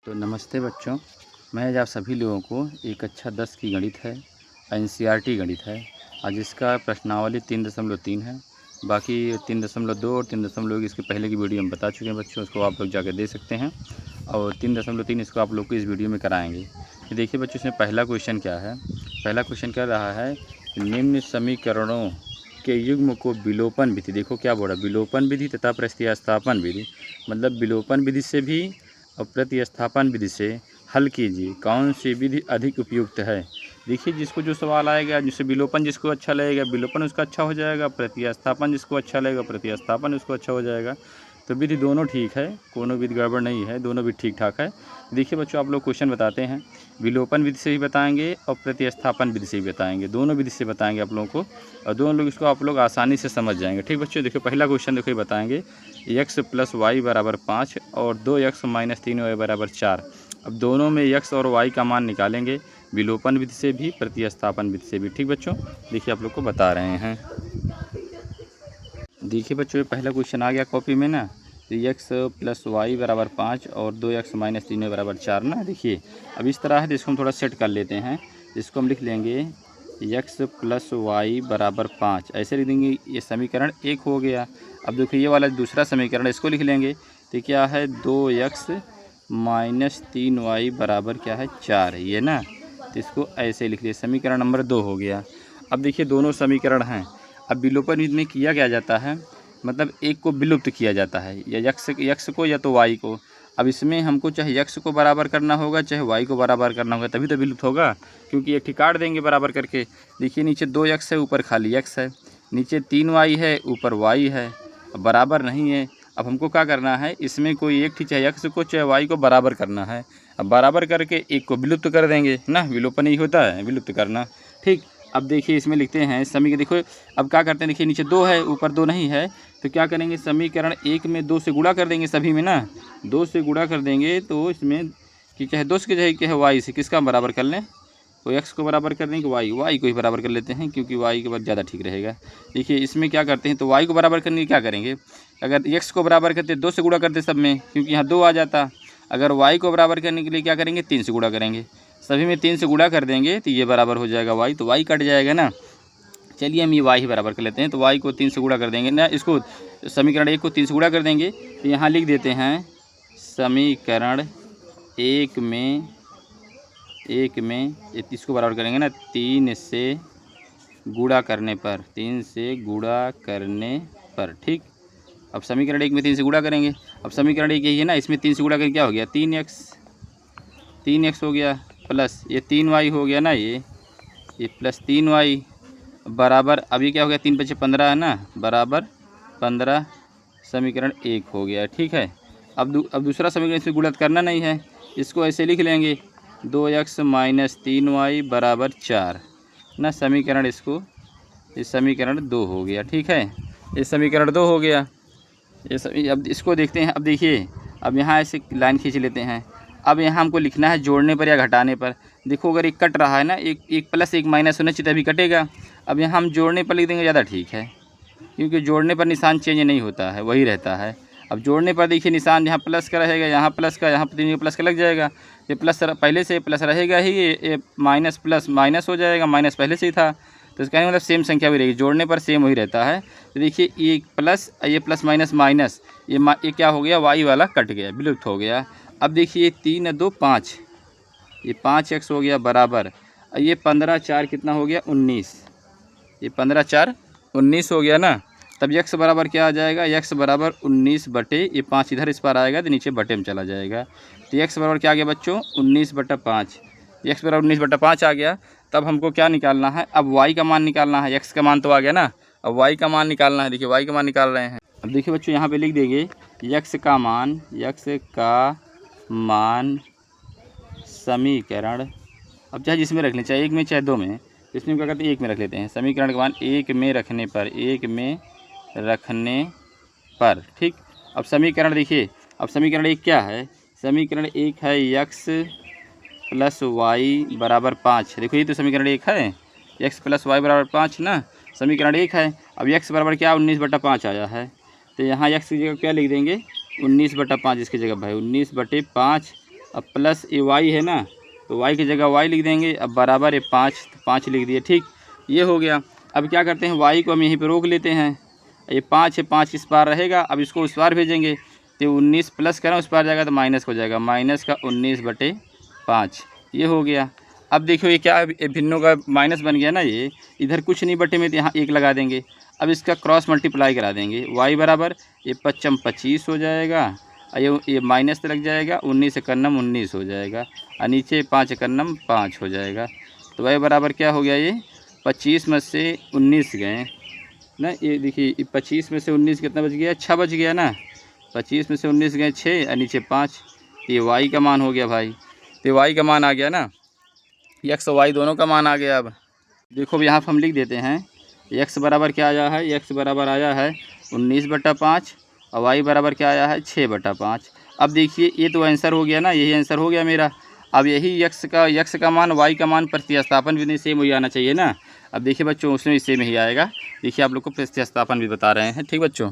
तो नमस्ते बच्चों, मैं आज आप सभी लोगों को एक कक्षा 10 की गणित है, एनसीईआरटी गणित है। आज इसका प्रश्नावली 3.3 है। बाकी 3.2 और 3.1 इसके पहले की वीडियो हम बता चुके हैं बच्चों, उसको आप लोग जाकर दे सकते हैं। और 3.3 इसको आप लोग को इस वीडियो में कराएंगे। तो देखिए बच्चों, इसमें पहला क्वेश्चन क्या है। पहला क्वेश्चन क्या रहा है, निम्न समीकरणों के युग्म को विलोपन विधि, देखो क्या बोला, विलोपन विधि तथा प्रतिस्थापन विधि, मतलब विलोपन विधि से भी और प्रतिस्थापन विधि से हल कीजिए, कौन सी विधि अधिक उपयुक्त है। देखिए, जिसको जो सवाल आएगा, जिससे विलोपन जिसको अच्छा लगेगा विलोपन उसका अच्छा हो जाएगा, प्रतिस्थापन जिसको अच्छा लगेगा प्रतिस्थापन उसको अच्छा हो जाएगा। तो विधि दोनों ठीक है, कोनो विधि गड़बड़ नहीं है, दोनों विधि ठीक ठाक है। देखिए बच्चों, आप लोग क्वेश्चन बताते हैं, विलोपन विधि से भी बताएंगे और प्रतिस्थापन विधि से भी बताएंगे, दोनों विधि से बताएंगे आप लोगों को, और दोनों लोग इसको आप लोग आसानी से समझ जाएंगे। ठीक बच्चों, देखिए पहला क्वेश्चन देखो, ये बताएंगे x + y = 5 और 2x - 3y = 4। अब दोनों में x और y का मान निकालेंगे, विलोपन विधि से भी प्रतिस्थापन विधि से भी। ठीक बच्चों, देखिए आप लोग को बता रहे हैं। देखिए बच्चों, ये पहला क्वेश्चन आ गया कॉपी में ना, तो x + y = 5 और 2x - 3y = 4 ना। देखिए अब इस तरह है, तो इसको हम थोड़ा सेट कर लेते हैं। इसको हम लिख लेंगे x + y = 5, ऐसे लिख देंगे, ये समीकरण 1 हो गया। अब देखिए ये वाला दूसरा समीकरण, इसको लिख लेंगे, तो क्या है 2x - 3y = क्या है 4, ये ना। तो इसको ऐसे लिख लिया, समीकरण नंबर 2 हो गया। अब देखिए दोनों समीकरण हैं। अब विलोपन विधि में किया क्या जाता है, मतलब एक को विलुप्त किया जाता है, या यक्स को या तो वाई को। अब इसमें हमको चाहे यक्स को बराबर करना होगा चाहे वाई को बराबर करना होगा, तभी तो विलुप्त होगा, क्योंकि एक काट देंगे बराबर करके। देखिए नीचे 2x है, ऊपर खाली x है, नीचे 3y है, ऊपर y है, अब बराबर नहीं है। अब हमको क्या करना है, इसमें कोई एक चाहे यक्स को चाहे वाई को बराबर करना है। अब बराबर करके एक को विलुप्त कर देंगे ना, विलोपन ही होता है विलुप्त करना। ठीक, अब देखिए इसमें लिखते हैं समीकरण, देखो अब क्या करते हैं, देखिए नीचे 2 है ऊपर 2 नहीं है, तो क्या करेंगे, समीकरण 1 में 2 से गुणा कर देंगे, सभी में ना 2 से गुणा कर देंगे। तो इसमें कि चाहे 2 के चाहे क्या है वाई से, किसका बराबर कर लें, तो x को बराबर कर देंगे, वाई को ही बराबर कर लेते हैं, क्योंकि y के बाद ज़्यादा ठीक रहेगा। देखिए इसमें क्या करते हैं, तो y को बराबर करने के क्या करेंगे, अगर x को बराबर करते 2 से गुणा करते सब में, क्योंकि यहाँ 2 आ जाता। अगर y को बराबर करने के लिए क्या करेंगे, 3 से गुणा करेंगे, सभी में 3 से गुणा कर देंगे, तो ये बराबर हो जाएगा y, तो y कट जाएगा ना। चलिए हम ये y ही बराबर कर लेते हैं, तो y को 3 से गुणा कर देंगे ना, इसको समीकरण 1 को 3 से गुणा कर देंगे, तो यहाँ लिख देते हैं समीकरण 1 में इसको बराबर करेंगे ना, 3 से गुणा करने पर, 3 से गुणा करने पर। ठीक, अब समीकरण 1 में 3 से गुणा करेंगे। अब समीकरण 1 यही है ना, इसमें 3 से गुणा करके क्या हो गया, 3x हो गया, प्लस ये 3y हो गया ना, ये प्लस 3y बराबर, अभी क्या हो गया, 3 × 5 = 15 है ना, बराबर 15, समीकरण 1 हो गया। ठीक है, अब दूसरा समीकरण इसमें गुणा करना नहीं है, इसको ऐसे लिख लेंगे, 2x - 3y = 4 ना, समीकरण इसको, इस समीकरण 2 हो गया। ठीक है, ये समीकरण 2 हो गया। अब इसको देखते हैं, अब देखिए अब यहाँ ऐसे लाइन खींच लेते हैं। अब यहाँ हमको लिखना है जोड़ने पर या घटाने पर। देखो अगर एक कट रहा है ना, एक प्लस एक माइनस होना चाहिए तभी कटेगा। अब यहाँ हम जोड़ने पर लिख देंगे, ज़्यादा ठीक है, क्योंकि जोड़ने पर निशान चेंज नहीं होता है, वही रहता है। अब जोड़ने पर देखिए निशान यहाँ प्लस का रहेगा, यहाँ प्लस का, यहाँ तीन प्लस का लग जाएगा। ये प्लस पहले से प्लस रहेगा ही, ये माइनस प्लस माइनस हो जाएगा, माइनस पहले से ही था, तो इसका मतलब सेम संख्या भी रहेगी, जोड़ने पर सेम वही रहता है। तो देखिए ये प्लस माइनस माइनस, ये क्या हो गया, वाई वाला कट गया, विलुप्त हो गया। अब देखिए 3 × 2 = 5, ये 5x हो गया बराबर, ये 15 × 4 कितना हो गया, 19, ये 15 × 4 19 हो गया ना। तब x बराबर क्या आ जाएगा, x बराबर 19 बटे, ये 5 इधर इस पर आएगा तो नीचे बटे में चला जाएगा, तो x बराबर क्या आ गया बच्चों, 19/5, x बराबर 19/5 आ गया। तब हमको क्या निकालना है, अब y का मान निकालना है, x का मान तो आ गया ना, अब y का मान निकालना है। देखिए y का मान निकाल रहे हैं। अब देखिए बच्चों यहाँ पे लिख देंगे x का मान समीकरण, अब चाहे जिसमें रख लें, चाहे 1 में चाहे 2 में, इसमें क्या करते हैं 1 में रख लेते हैं, समीकरण का मान 1 में रखने पर, ठीक। अब समीकरण देखिए, अब समीकरण 1 क्या है, समीकरण 1 है x + y = 5। देखो ये तो समीकरण 1 है, x + y = 5 ना, समीकरण 1 है। अब x बराबर क्या, 19/5 आया है, तो यहाँ x की जगह क्या लिख देंगे, 19/5, इसकी जगह भाई 19/5 अब प्लस ये वाई है ना, तो वाई की जगह वाई लिख देंगे। अब बराबर है 5, तो 5 लिख दिए। ठीक, ये हो गया। अब क्या करते हैं, वाई को हम यहीं पे रोक लेते हैं। ये 5 है, 5 इस पार रहेगा। अब इसको उस पार भेजेंगे तो 19 प्लस करें उस पार जाएगा तो माइनस हो जाएगा, माइनस का 19/5। ये हो गया। अब देखो ये क्या है, ये भिन्नों का माइनस बन गया ना, ये इधर कुछ नहीं बटे में, तो यहाँ 1 लगा देंगे। अब इसका क्रॉस मल्टीप्लाई करा देंगे। वाई बराबर ये 5 25 हो जाएगा, ये माइनस लग जाएगा, 19 एकन्नम 19 हो जाएगा, और नीचे 5 एकन्नम 5 हो जाएगा। तो वाई बराबर क्या हो गया, ये 25 में से 19 गए ना, ये देखिए 25 में से 19 कितना बच गया, 6 बच गया ना। 25 में से 19 गए 6 और नीचे 5, तो ये वाई का मान हो गया भाई। तो वाई का मान आ गया ना, एक्स और वाई दोनों का मान आ गया। अब देखो अब यहाँ पर हम लिख देते हैं, एक्स बराबर क्या आया है, एक्स बराबर आया है 19/5 और वाई बराबर क्या आया है 6/5। अब देखिए ये तो आंसर हो गया ना, यही आंसर हो गया मेरा। अब यही एक्स का मान वाई का मान प्रतिस्थापन भी नहीं सेम ही आना चाहिए ना। अब देखिए बच्चों उसमें भी सेम ही आएगा। देखिए आप लोग को प्रतिस्थापन भी बता रहे हैं, ठीक बच्चों।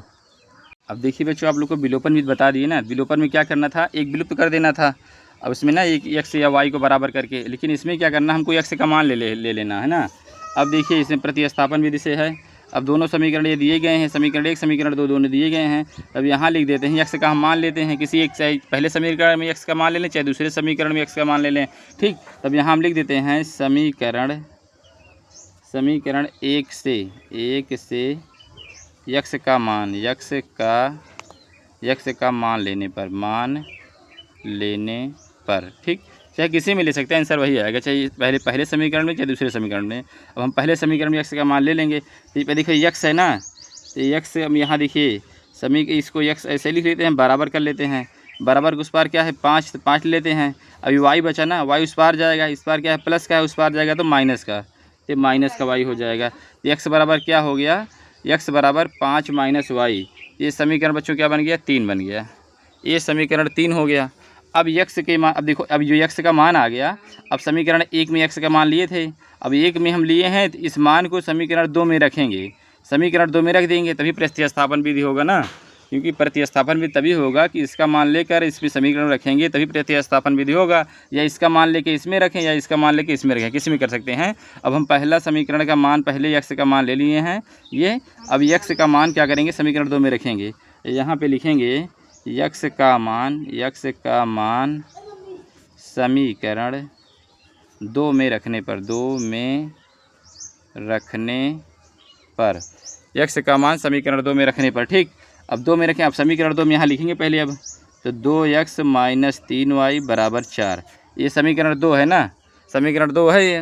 अब देखिए बच्चों आप लोग को विलोपन भी बता दिए ना। विलोपन में क्या करना था, एक विलुप्त कर देना था। अब इसमें ना एक एक्स या वाई को बराबर करके, लेकिन इसमें क्या करना, हमको एक्स का मान ले लेना है ना। अब देखिए इसमें प्रतिस्थापन विधि से है। अब दोनों समीकरण ये दिए गए हैं, समीकरण 1 समीकरण 2 दोनों दिए गए हैं। अब यहाँ लिख देते हैं एक्स का हम मान लेते हैं, किसी एक, चाहे पहले समीकरण में एक्स का मान ले लें, चाहे दूसरे समीकरण में एक्स का मान ले लें। ठीक, तब यहाँ हम लिख देते हैं समीकरण 1 से एक्स का मान लेने पर ठीक, चाहे किसी में ले सकते हैं, आंसर वही आएगा, चाहे पहले समीकरण में चाहे दूसरे समीकरण में। अब हम पहले समीकरण में एक्स का मान ले लेंगे। तो पे देखिए एक्स है ना, तो एक्स हम यहाँ देखिए इसको एक्स ऐसे लिख लेते हैं, बराबर कर लेते हैं। बराबर के उस पार क्या है 5, तो 5 लेते हैं। अभी वाई बचा ना, वाई उस पार जाएगा, इस पार क्या है प्लस का है, उस पार जाएगा तो माइनस का, तो माइनस का वाई हो जाएगा। एक्स बराबर क्या हो गया, एक्स बराबर 5 - वाई। ये समीकरण बच्चों क्या बन गया, 3 बन गया। ये समीकरण 3 हो गया। अब एक्स के मान, अब देखो अब जो एक्स का मान आ गया, अब समीकरण 1 में एक्स का मान लिए थे, अब 1 में हम लिए हैं, तो इस मान को समीकरण 2 में रखेंगे। समीकरण 2 में रख देंगे तभी प्रतिस्थापन विधि होगा ना, क्योंकि प्रतिस्थापन भी तभी होगा कि इसका मान लेकर इसमें समीकरण रखेंगे तभी प्रतिस्थापन विधि होगा। या इसका मान लेके इसमें रखें या इसका मान लेके इसमें रखें, किसी में कर सकते हैं। अब हम पहला समीकरण का मान पहले एक्स का मान ले लिए हैं ये। अब एक्स का मान क्या करेंगे, समीकरण 2 में रखेंगे। यहाँ पे लिखेंगे एक्स का मान समीकरण 2 में रखने पर एक्स का मान समीकरण 2 में रखने पर। ठीक, अब 2 में रखें, अब समीकरण 2 में यहाँ लिखेंगे पहले। अब तो 2x - 3y = 4, ये समीकरण 2 है ना, समीकरण 2 है ये।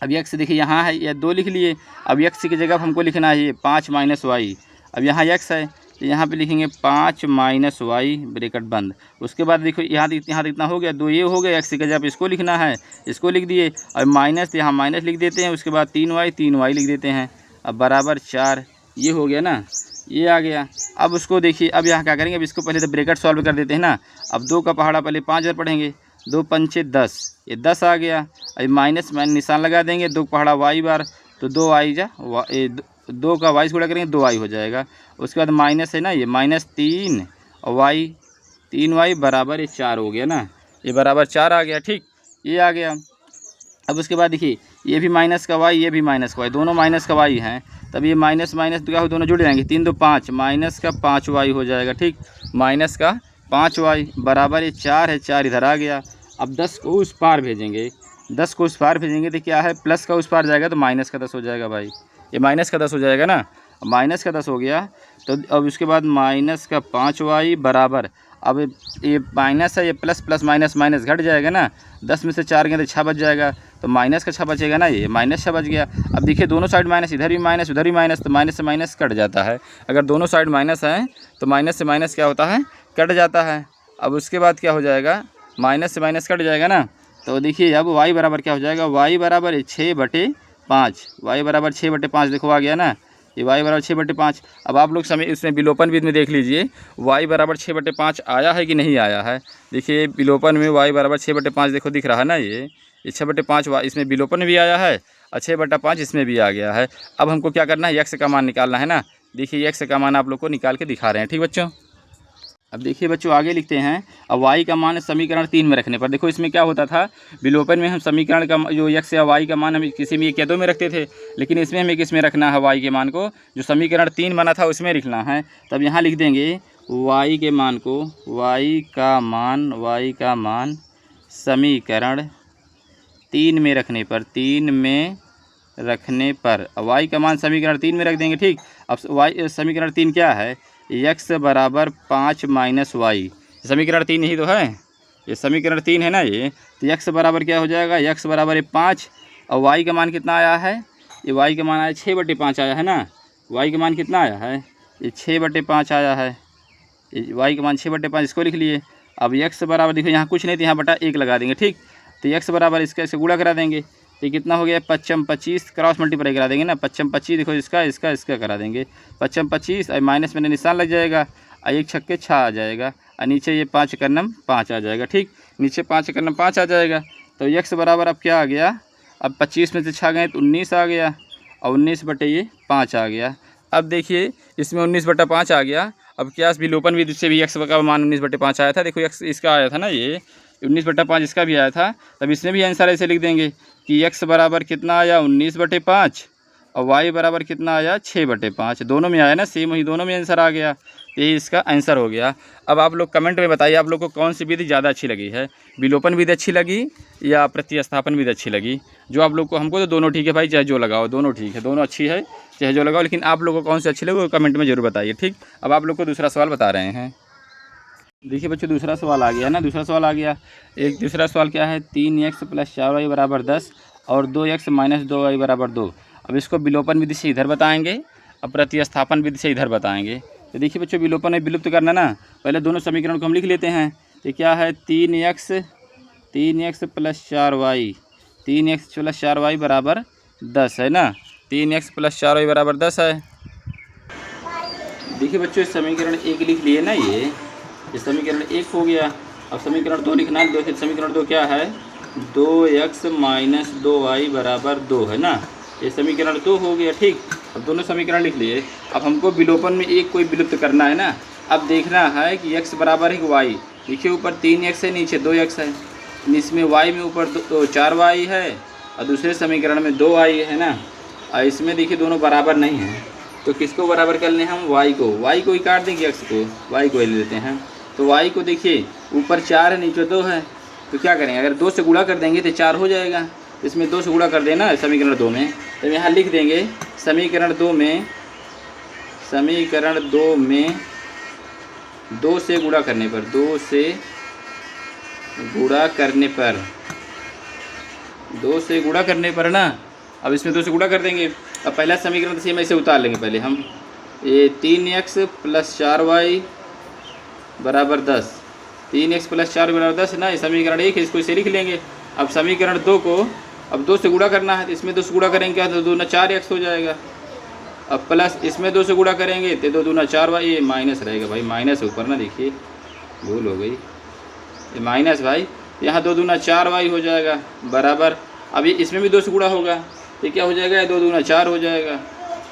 अब एक्स देखिए यहाँ है, ये 2 लिख लिए। अब एक्स की जगह हमको लिखना है ये 5 - वाई। अब यहाँ एक्स है तो यहाँ पे लिखेंगे 5 - वाई ब्रैकेट बंद। उसके बाद देखो यहाँ इतना हो गया, 2 ये हो गया, एक्स की जगह पे इसको लिखना है, इसको लिख दिए। और माइनस, यहाँ माइनस लिख देते हैं। उसके बाद 3y लिख देते हैं। अब बराबर 4, ये हो गया ना, ये आ गया। अब उसको देखिए, अब यहाँ क्या करेंगे, अब इसको पहले तो ब्रैकेट सॉल्व कर देते हैं ना। अब 2 का पहाड़ा पहले 5 बार पढ़ेंगे, 2 पंचे 10, ये 10 आ गया। अब माइनस निशान लगा देंगे, 2 पहाड़ा वाई बार, तो 2 आई जा 2 का वाई से गुणा करेंगे 2 आई हो जाएगा। उसके बाद माइनस है ना, ये -3 और वाई 3y बराबर ये 4 हो गया ना, ये बराबर 4 आ गया। ठीक, ये आ गया। अब उसके बाद देखिए ये भी माइनस का वाई, ये भी माइनस का वाई, दोनों माइनस का वाई हैं। तब ये माइनस क्या हो, दोनों जुड़ जाएंगे, 3 - 2 = 5, माइनस का 5y हो जाएगा। ठीक, माइनस का 5y बराबर ये 4 है, 4 इधर आ गया। अब 10 को उस पार भेजेंगे, 10 को उस पार भेजेंगे तो क्या है, प्लस का उस पार जाएगा तो माइनस का 10 हो जाएगा भाई, ये माइनस का 10 हो जाएगा ना। माइनस का 10 हो गया। तो अब उसके बाद माइनस का 5y बराबर, अब ये माइनस है, ये प्लस माइनस घट जाएगा ना, 10 में से 4 गए तो 6 बच जाएगा, तो माइनस का 6 बचेगा ना, ये माइनस 6 बच गया। अब देखिए दोनों साइड माइनस, इधर भी माइनस उधर भी माइनस, तो माइनस से माइनस कट जाता है। अगर दोनों साइड माइनस है तो माइनस से माइनस क्या होता है, कट जाता है। अब उसके बाद क्या हो जाएगा, माइनस से माइनस कट जाएगा ना। तो देखिए अब y बराबर क्या हो जाएगा, y बराबर 6/5, y बराबर 6/5 देखो आ गया ना, ये y बराबर 6/5। अब आप लोग समय इसमें विलोपन विधि में देख लीजिए y बराबर 6/5 आया है कि नहीं आया है। देखिए विलोपन में y बराबर 6/5 देखो दिख रहा है ना, ये 6/5 इसमें विलोपन में भी आया है और 6/5 इसमें भी आ गया है। अब हमको क्या करना है, x का मान निकालना है ना। देखिए x का मान आप लोग को निकाल के दिखा रहे हैं, ठीक बच्चों। अब देखिए बच्चों आगे लिखते हैं। अब y का मान समीकरण 3 में रखने पर, देखो इसमें क्या होता था, विलोपन में हम समीकरण का जो x या y का मान हम किसी भी एक या दो में रखते थे, लेकिन इसमें हमें किस में रखना है, y के मान को जो समीकरण 3 बना था उसमें लिखना है। तब यहाँ लिख देंगे y के मान को, y का मान समीकरण 3 में रखने पर, 3 में रखने पर y का मान समीकरण 3 में रख देंगे। ठीक, अब y समीकरण 3 क्या है, x बराबर 5 माइनस वाई, समीकरण 3 यही तो है, ये समीकरण 3 है ना ये। तो x बराबर क्या हो जाएगा, x बराबर है 5 और y का मान कितना आया है, ये y का मान आया 6/5 आया है ना। y का मान कितना आया है, ये 6/5 आया है, y का मान 6/5, इसको लिख लिए। अब x बराबर देखो यहाँ कुछ नहीं तो यहाँ बटा 1 लगा देंगे। ठीक, तो x बराबर इसका गुणा करा देंगे, तो कितना हो गया 5×25, क्रॉस मल्टीप्लाई करा देंगे ना, 5×25 देखो इसका करा देंगे, 5×25 और माइनस में निशान लग जाएगा, और 1 छक्के 6 आ जाएगा, और नीचे ये 5×5 आ जाएगा। ठीक, नीचे 5×5 आ जाएगा। तो x बराबर अब क्या आ गया, अब 25 में से 6 गए तो 19 आ गया, और 19/5 आ गया। अब देखिए इसमें 19/5 आ गया। अब क्या विलोपन विधि से भी x का मान 19/5 आया था, देखो x इसका आया था ना, ये 19/5 इसका भी आया था। तब इसमें भी आंसर ऐसे लिख देंगे कि x बराबर कितना आया 19/5 और y बराबर कितना आया 6/5, दोनों में आया ना सेम, वही दोनों में आंसर आ गया, यही इसका आंसर हो गया। अब आप लोग कमेंट में बताइए आप लोग को कौन सी विधि ज़्यादा अच्छी लगी है, विलोपन विधि अच्छी लगी या प्रतिस्थापन विधि अच्छी लगी। जो आप लोग को, हमको तो दोनों ठीक है भाई, चाहे जो लगाओ दोनों ठीक है, दोनों अच्छी है चाहे जो लगाओ, लेकिन आप लोग को कौन सी अच्छी लगी वो कमेंट में ज़रूर बताइए। ठीक, अब आप लोग को दूसरा सवाल बता रहे हैं। देखिए बच्चों दूसरा सवाल आ गया ना, दूसरा सवाल आ गया। एक दूसरा सवाल क्या है, 3x + 4y बराबर 10 और 2x - 2y बराबर 2। अब इसको विलोपन विधि से इधर बताएंगे, अब प्रतिस्थापन विधि से इधर बताएंगे। तो देखिए बच्चों विलोपन में विलुप्त करना ना, पहले दोनों समीकरण को हम लिख लेते हैं। तो क्या है 3x + 4y, 3x + 4y बराबर 10 है ना, 3x + 4y बराबर 10 है। देखिए बच्चों समीकरण 1 लिख लिए ना, ये समीकरण 1 हो गया। अब समीकरण 2 लिखना है, समीकरण 2 क्या है, 2x - 2y बराबर 2 है ना, ये समीकरण 2 हो गया। ठीक, अब दोनों समीकरण लिख लिए। अब हमको विलोपन में एक कोई विलुप्त करना है ना। अब देखना है कि x बराबर है कि y, देखिए ऊपर 3x है नीचे 2x है, इसमें y में ऊपर 4y है और दूसरे समीकरण में 2y है ना, और इसमें देखिए दोनों बराबर नहीं हैं, तो किसको बराबर कर लें हम, y को ही काट देंगे, x को y को ले लेते हैं। तो y को देखिए ऊपर 4 है नीचे 2 है, तो क्या करेंगे, अगर 2 से गुणा कर देंगे तो 4 हो जाएगा, इसमें 2 से गुणा कर देना समीकरण 2 में। तो यहाँ लिख देंगे समीकरण 2 में 2 से गुणा करने पर, 2 से गुणा करने पर ना, अब इसमें 2 से गुणा कर देंगे। अब पहला समीकरण से हम ऐसे उतार लेंगे पहले हम, ये 3x + 4y बराबर 10, 3x + 4 बराबर 10 है ना, ये समीकरण 1 है, इसको इसे लिख लेंगे। अब समीकरण 2 को अब 2 से गुणा करना है, तो इसमें 2 से गुणा करेंगे क्या, तो 2 × 4x हो जाएगा। अब प्लस इसमें 2 से गुणा करेंगे तो 2 × 4y, ये माइनस रहेगा भाई, माइनस ऊपर ना, देखिए भूल हो गई, ये माइनस भाई, यहाँ 2 × 4y हो जाएगा बराबर। अब ये इसमें भी 2 से गुणा होगा तो क्या हो जाएगा, 2 × 4 हो जाएगा।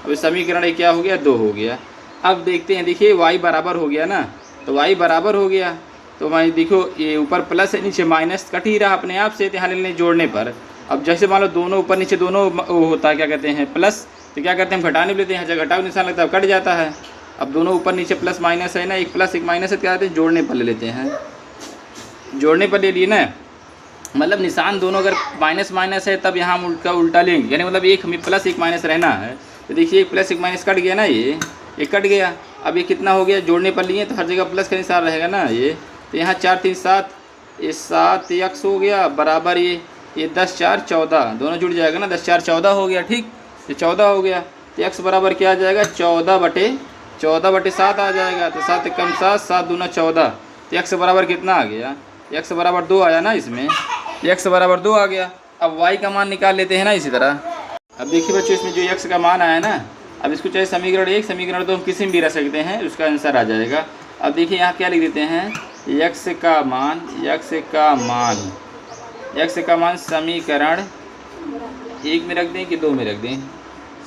अब समीकरण क्या हो गया, 2 हो गया। अब देखते हैं, देखिए y बराबर हो गया ना, तो y बराबर हो गया, तो भाई देखो ये ऊपर प्लस है नीचे माइनस, कट ही रहा अपने आप से, यहाँ लेने जोड़ने पर। अब जैसे मान लो दोनों ऊपर नीचे दोनों होता है, क्या कहते हैं प्लस, तो क्या करते हैं हम घटाने लेते हैं, जब घटाव निशान लगता है कट जाता है। अब दोनों ऊपर नीचे प्लस माइनस है ना, एक प्लस एक माइनस है, क्या कहते हैं जोड़ने पर ले लेते हैं, जोड़ने पर ले लिए ना, मतलब निशान दोनों अगर माइनस माइनस है तब यहाँ हम उल्टा लेंगे, यानी मतलब एक हमें प्लस एक माइनस रहना है। तो देखिए एक प्लस एक माइनस कट गया ना, ये कट गया। अब ये कितना हो गया, जोड़ने पर लिए तो हर जगह प्लस का निशान रहेगा ना ये, तो यहाँ 4 3 7, ये 7x हो गया बराबर ये 10 4 14, दोनों जुड़ जाएगा ना, 10 4 14 हो गया। ठीक, ये 14 हो गया, तो x बराबर क्या आ जाएगा, 14/7 आ जाएगा। तो 7 × 7, 7 दूना 14, तो x बराबर कितना आ गया, x बराबर 2 आया ना, इसमें x बराबर 2 आ गया। अब y का मान निकाल लेते हैं ना इसी तरह। अब देखिए बच्चों इसमें जो x का मान आया ना, अब इसको चाहे समीकरण 1 समीकरण 2 हम किसी में भी रख सकते हैं, उसका आंसर आ जाएगा। अब देखिए यहाँ क्या लिख देते हैं, x का मान समीकरण 1 में रख दें कि 2 में रख दें,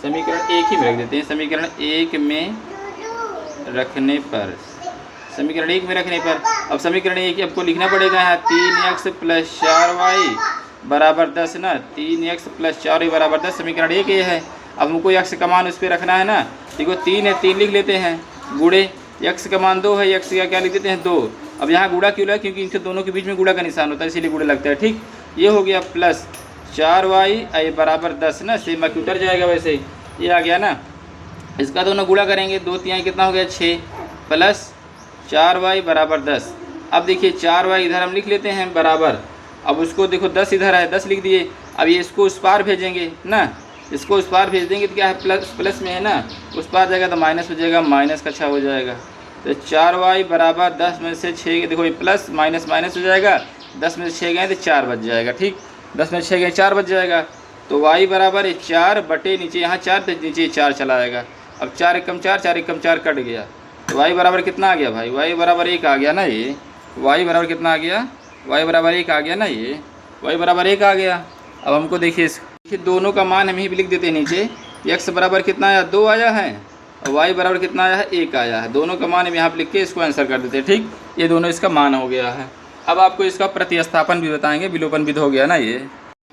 समीकरण 1 ही में रख देते हैं। समीकरण 1 में रखने पर समीकरण 1 में रखने पर। अब समीकरण 1 आपको लिखना पड़ेगा यहाँ 3x + 4y बराबर 10 ना, 3x + 4y बराबर 10 समीकरण 1 ये है। अब हमको x का मान उस पर रखना है ना, देखो 3 है 3 लिख लेते हैं, गुणे x का मान 2 है, x का क्या लिख देते हैं 2। अब यहाँ गुणा क्यों लगा, क्योंकि इनके दोनों के बीच में गुणा का निशान होता है इसीलिए गुणा लगता है। ठीक, ये हो गया प्लस 4y बराबर 10 ना, सेम बाकी उतर जाएगा वैसे ही, ये आ गया ना। इसका दोनों गुणा करेंगे, 2 3 कितना हो गया 6 प्लस 4y बराबर 10। अब देखिए 4y इधर हम लिख लेते हैं बराबर, अब उसको देखो 10 इधर है 10 लिख दिए। अब ये इसको उस पार भेजेंगे ना, इसको उस पार भेज देंगे तो क्या है प्लस प्लस में है ना, उस पार जाएगा तो माइनस हो जाएगा, माइनस का 6 हो जाएगा। तो 4y बराबर 10 में से 6 देखो ये प्लस माइनस माइनस हो जाएगा, 10 में से 6 गए तो 4 बच जाएगा। ठीक, 10 में से 6 गए 4 बच जाएगा। तो y बराबर 4 बटे नीचे यहाँ 4 तो नीचे 4 चला आएगा। अब 4 एकम 4 4 एकम 4 कट गया, तो y बराबर कितना आ गया भाई, y बराबर 1 आ गया ना। ये y बराबर कितना आ गया, y बराबर 1 आ गया ना, ये y बराबर 1 आ गया। अब हमको देखिए दोनों का मान हम ही लिख देते हैं नीचे, x बराबर कितना आया 2 आया है और y बराबर कितना आया है 1 आया है। दोनों का मान हम यहाँ पर लिख के इसको आंसर कर देते हैं। ठीक, ये दोनों इसका मान हो गया है। अब आपको इसका प्रतिस्थापन भी बताएंगे, विलोपन विधि हो गया ना ये।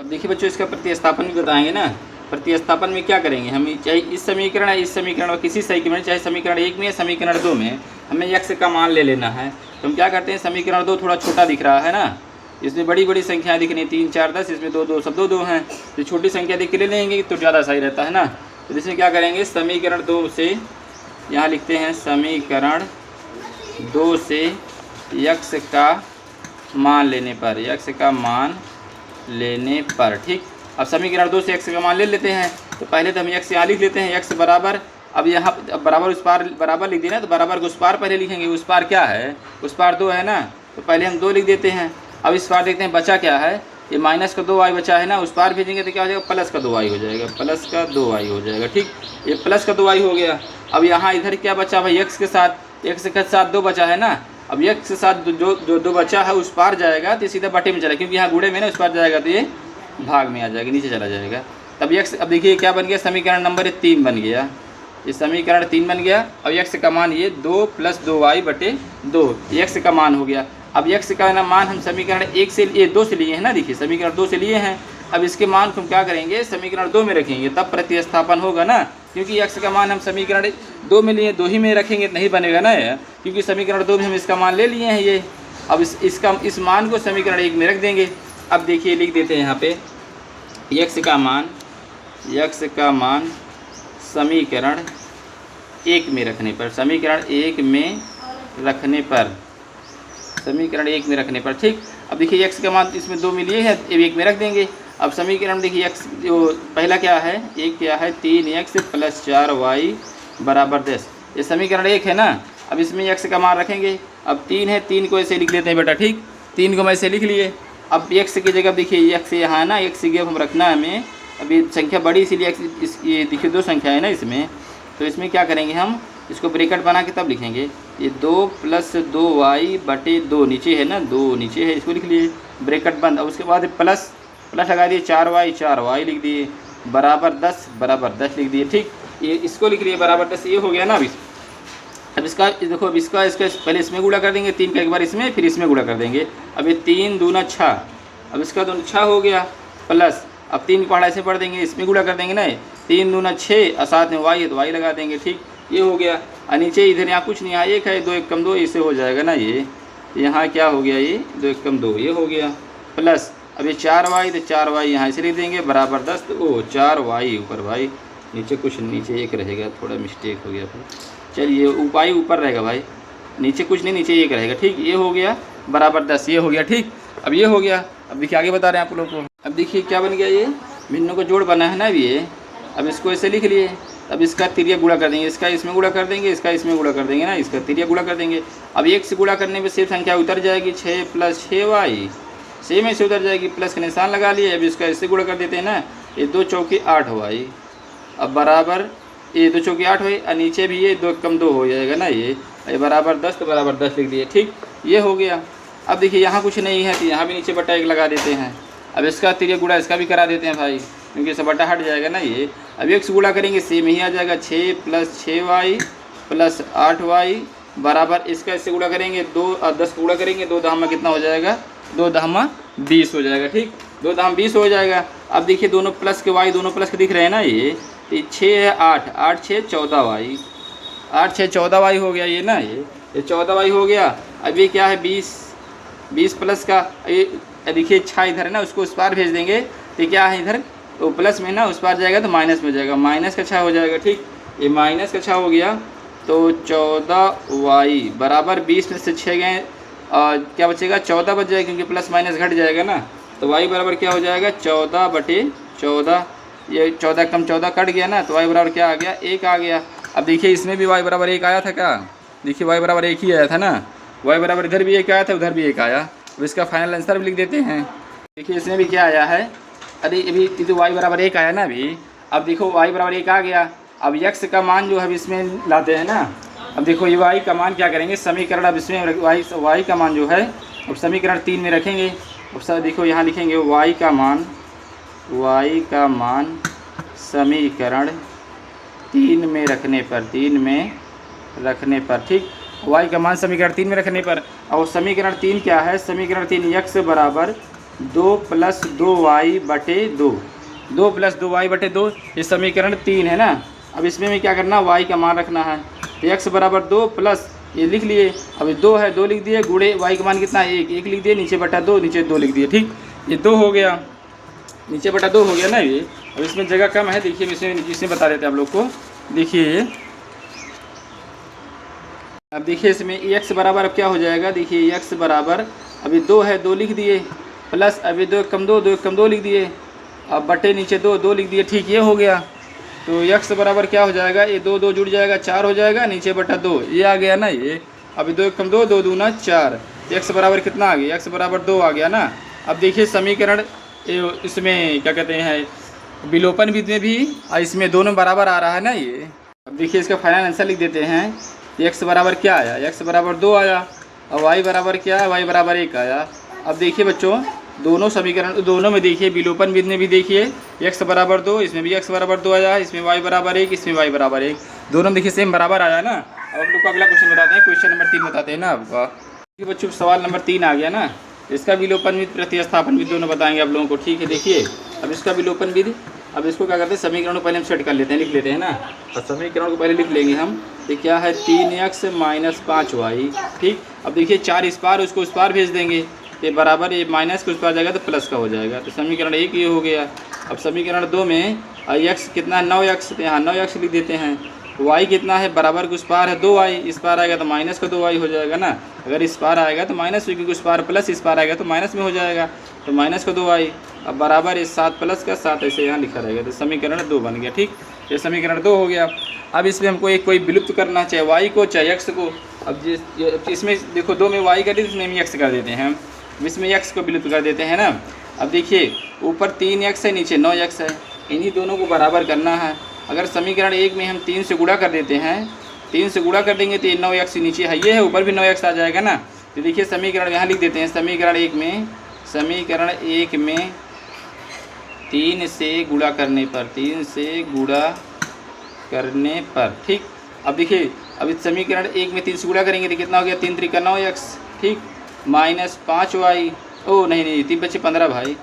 अब देखिए बच्चों इसका प्रतिस्थापन भी बताएंगे ना। प्रतिस्थापन में क्या करेंगे हम, चाहे इस समीकरण है इस समीकरण और किसी समीकरण चाहे समीकरण 1 में या समीकरण 2 में हमें x का मान ले लेना है। तो हम क्या करते हैं, समीकरण 2 थोड़ा छोटा दिख रहा है ना, इसमें बड़ी बड़ी संख्याएं दिख रही 3 4 10, इसमें 2 2 सब 2 2 हैं, तो छोटी संख्या देख के ले लेंगे तो ज़्यादा सही रहता है ना। तो इसमें क्या करेंगे, समीकरण 2 से यहाँ लिखते हैं समीकरण 2 से x का मान लेने पर, x का मान लेने पर। ठीक, अब समीकरण 2 से x का मान ले लेते हैं। तो पहले तो हम x यहाँ लिख लेते हैं, x बराबर, अब यहाँ बराबर उस पार बराबर लिख देना, तो बराबर को उस पार पहले लिखेंगे, उस पार क्या है, उस पार 2 है ना, तो पहले हम 2 लिख देते हैं। अब इस पार देखते हैं बचा क्या है, ये माइनस का 2y बचा है ना, उस पार भेजेंगे तो क्या हो जाएगा प्लस का 2y हो जाएगा, प्लस का 2y हो जाएगा। ठीक, ये प्लस का 2y हो गया। अब यहाँ इधर क्या बचा भाई, x के साथ 2 बचा है ना, अब x के साथ जो 2 बचा है उस पार जाएगा तो सीधा बटे में चला, क्योंकि यहाँ गुणे में ना उस पार जाएगा तो ये भाग में आ जाएगा, नीचे चला जाएगा। तब x, अब देखिए क्या बन गया, समीकरण नंबर 3 बन गया, ये समीकरण 3 बन गया। अब x का मान ये 2 + 2y बटे 2 x का मान हो गया। अब x का ना मान हम समीकरण 1 से 2 से लिए हैं ना, देखिए समीकरण 2 से लिए हैं। अब इसके मान को हम क्या करेंगे, समीकरण 2 में रखेंगे, तब प्रतिस्थापन होगा ना, क्योंकि x का मान हम समीकरण 2 में लिए 2 ही में रखेंगे नहीं बनेगा ना, क्योंकि समीकरण 2 में हम इसका मान ले लिए हैं ये। अब इस मान को समीकरण 1 में रख देंगे। अब देखिए लिख देते हैं यहाँ पे x का मान समीकरण 1 में रखने पर, समीकरण 1 में रखने पर। ठीक, अब देखिए x का मान इसमें 2 में लिए हैं, 1 में रख देंगे। अब समीकरण देखिए x जो पहला क्या है, एक क्या है 3x + 4y बराबर 10, ये समीकरण 1 है ना। अब इसमें x का मान रखेंगे, अब 3 है, 3 को ऐसे लिख लेते हैं बेटा। ठीक, 3 को मैं ऐसे लिख लिए। अब x की जगह देखिए x यहाँ है ना, x की जगह हम रखना है हमें, अभी संख्या बड़ी इसीलिए ये देखिए 2 संख्या है ना इसमें, तो इसमें क्या करेंगे हम, इसको ब्रैकेट बना के तब लिखेंगे, ये 2 + 2y बटे 2 नीचे है ना, 2 नीचे है, इसको लिख लिए ब्रैकेट बंद। अब उसके बाद प्लस लगा दिए, 4y लिख दिए बराबर 10 लिख दिए। ठीक, ये इसको लिख लिए बराबर 10, ये हो गया ना। अब इसका देखो, अब इसका पहले इसमें गुणा कर देंगे, 3 का एक बार इसमें, फिर इसमें गुणा कर देंगे। अब ये 3 दूना 6, अब इसका 2 6 हो गया प्लस, अब 3 पढ़ाई से पढ़ देंगे, इसमें गुणा कर देंगे ना, 3 दूना 6 और साथ में y है तो y लगा देंगे। ठीक, ये हो गया। और नीचे इधर यहाँ कुछ नहीं, यहाँ 1 है, 2 1 2 इससे हो जाएगा ना, ये यहाँ क्या हो गया, ये 2 1 2 ये हो गया प्लस, अब ये 4y तो 4y यहाँ इसे लिख देंगे बराबर 10, तो 4y ऊपर भाई, नीचे कुछ, नीचे 1 रहेगा, थोड़ा मिस्टेक हो गया फिर, चलिए y ऊपर रहेगा भाई, नीचे कुछ नहीं, नीचे 1 रहेगा। ठीक, ये हो गया बराबर 10, ये हो गया। ठीक, अब ये हो गया। अब देखिए आगे बता रहे हैं आप लोग को, अब देखिए क्या बन गया, ये भिन्नों का जोड़ बना है ना ये। अब इसको ऐसे लिख लिए, अब इसका तिरिया गुणा कर देंगे, इसका इसमें गुणा कर देंगे, इसका इसमें गुणा कर देंगे ना, इसका तिरिया गुणा कर देंगे। अब 1 से गुणा करने में सिर्फ संख्या उतर जाएगी, 6 + 6y, सेम ऐसे उतर जाएगी, प्लस का निशान लगा लिए। अब इसका इससे गुणा कर देते हैं ना, ये 2 चौके 8y, अब बराबर ये 2 चौके 8 हुए, और नीचे भी ये 2 1 2 हो जाएगा ना, ये बराबर 10, तो बराबर 10 लिख दिए। ठीक, ये हो गया। अब देखिए यहाँ कुछ नहीं है तो यहाँ भी नीचे बटा 1 लगा देते हैं। अब इसका तिरिया गुणा इसका भी करा देते हैं भाई, क्योंकि इससे बटा हट जाएगा ना ये। अब 1 से गुणा करेंगे सेम ही आ जाएगा, 6 + 6y + 8y बराबर इसका इससे गुणा करेंगे 10 गुणा करेंगे, 2 धामा कितना हो जाएगा, 2 धामा 20 हो जाएगा। ठीक, 2 धाम 20 हो जाएगा। अब देखिए दोनों प्लस के वाई दोनों प्लस के दिख रहे हैं ना, ये 6 है 8, 8 6 14 वाई, 8 6 14 वाई हो गया ये ना, ये 14 वाई हो गया। अब ये क्या है 20 प्लस का, ये देखिए 6 इधर है ना, उसको उस पार भेज देंगे तो क्या है इधर तो प्लस में ना, उस पार जाएगा तो माइनस में हो जाएगा, माइनस का 6 हो जाएगा। ठीक, ये माइनस का 6 हो गया तो 14 वाई बराबर 20 में से 6 गए, क्या बचेगा 14 बच जाएगा, क्योंकि प्लस माइनस घट जाएगा ना। तो वाई बराबर क्या हो जाएगा 14/14, ये 14 कम 14 कट गया ना, तो वाई बराबर क्या आ गया 1 आ गया। अब देखिए इसमें भी वाई बराबर 1 आया था क्या, देखिए वाई बराबर 1 ही आया था ना, वाई बराबर इधर भी 1 आया था, उधर भी 1 आया। अब इसका फाइनल आंसर भी लिख देते हैं। देखिए इसमें भी क्या आया है, अरे अभी तो वाई बराबर 1 आया ना अभी, अब देखो वाई बराबर 1 आ गया। अब यक्स का मान जो है इसमें लाते हैं ना, अब देखो ये वाई का मान क्या करेंगे समीकरण, अब इसमें वाई का मान जो है अब समीकरण 3 में रखेंगे। अब सर देखो यहाँ लिखेंगे वाई का मान समीकरण 3 में रखने पर, ठीक, वाई का मान समीकरण 3 में रखने पर। और समीकरण 3 क्या है, समीकरण 3 यक्स बराबर 2 + 2y/2, 2 + 2y/2, ये समीकरण 3 है ना। अब इसमें भी क्या करना, y का मान रखना है, x बराबर 2 प्लस ये लिख लिए, अब 2 है 2 लिख दिए, गुणे y का मान कितना है 1 लिख दिए, नीचे बटा 2 नीचे 2 लिख दिए। ठीक, ये 2 हो गया, नीचे बटा 2 हो गया ना ये। अब इसमें जगह कम है, देखिए इसमें बता देते हैं आप लोग को। देखिए अब देखिए इसमें x बराबर अब क्या हो जाएगा, देखिए x बराबर अभी 2 है 2 लिख दिए, प्लस अभी 2 कम 2 लिख दिए, अब बटे नीचे 2 लिख दिए। ठीक, ये हो गया। तो x बराबर क्या हो जाएगा, ये 2 जुड़ जाएगा 4 हो जाएगा, नीचे बटा 2 ये आ गया ना ये। अभी 2 कम 2 दूना 4, x बराबर कितना आ गया, x बराबर 2 आ गया ना। अब देखिए समीकरण इसमें क्या कहते हैं विलोपन विधि में भी इसमें दोनों बराबर आ रहा है ना ये। अब देखिए इसका फाइनल आंसर लिख देते हैं। x बराबर क्या आया, x बराबर 2 आया, और y बराबर क्या है, y बराबर 1 आया। अब देखिए बच्चों दोनों समीकरण दोनों में देखिए विलोपन विधि में भी देखिए x बराबर 2, इसमें भी x बराबर 2 आया, इसमें y बराबर 1, इसमें y बराबर 1, दोनों देखिए सेम बराबर आया ना। अब आप लोग को अगला क्वेश्चन बताते हैं, क्वेश्चन नंबर 3 बताते हैं ना आपका। बच्चों सवाल नंबर 3 आ गया ना, इसका विलोपन विधि प्रतिस्थापन विधि दोनों बताएंगे आप लोगों को। ठीक है, देखिए अब इसका विलोपन विधि, अब इसको क्या करते हैं समीकरण को पहले हम सेट कर लेते हैं, लिख लेते हैं ना। और समीकरण को पहले लिख लेंगे हम, ये क्या है 3x - 5y। ठीक, अब देखिए 4 इस पार उसको उस पार भेज देंगे, ये बराबर ये माइनस के उस पार जाएगा तो प्लस का हो जाएगा, तो समीकरण 1 ये हो गया। अब समीकरण 2 में x कितना है 9x, तो यहाँ 9x लिख देते हैं। y कितना है बराबर के उस पार है 2y, इस पार आएगा तो माइनस का 2y हो जाएगा ना, अगर इस पार आएगा तो माइनस, क्योंकि उस पार प्लस इस पार आएगा तो माइनस में हो जाएगा, तो माइनस का 2y। अब बराबर इस 7 प्लस का 7 ऐसे यहाँ लिखा रहेगा, तो समीकरण 2 बन गया। ठीक, ये समीकरण 2 हो गया। अब इसमें हमको एक कोई विलुप्त करना, चाहे y को चाहे x को। अब इसमें देखो 2 में y कर दी, इसमें भी x कर देते हैं, इसमें x को विलुप्त कर देते हैं ना। अब देखिए ऊपर 3x है नीचे 9x है, इन्हीं दोनों को बराबर करना है। अगर समीकरण 1 में हम 3 से गुणा कर देते हैं, 3 से गुणा कर देंगे तो ये 9x नीचे है ये है, ऊपर भी 9x आ जाएगा ना। तो देखिए समीकरण यहाँ लिख देते हैं, समीकरण 1 में 3 से गुणा करने पर, ठीक। अब देखिए अब इस समीकरण 1 में 3 से गुणा करेंगे तो कितना हो गया, 3 3 का 9x, ठीक, माइनस 5y, ओ नहीं 3 5 15 भाई,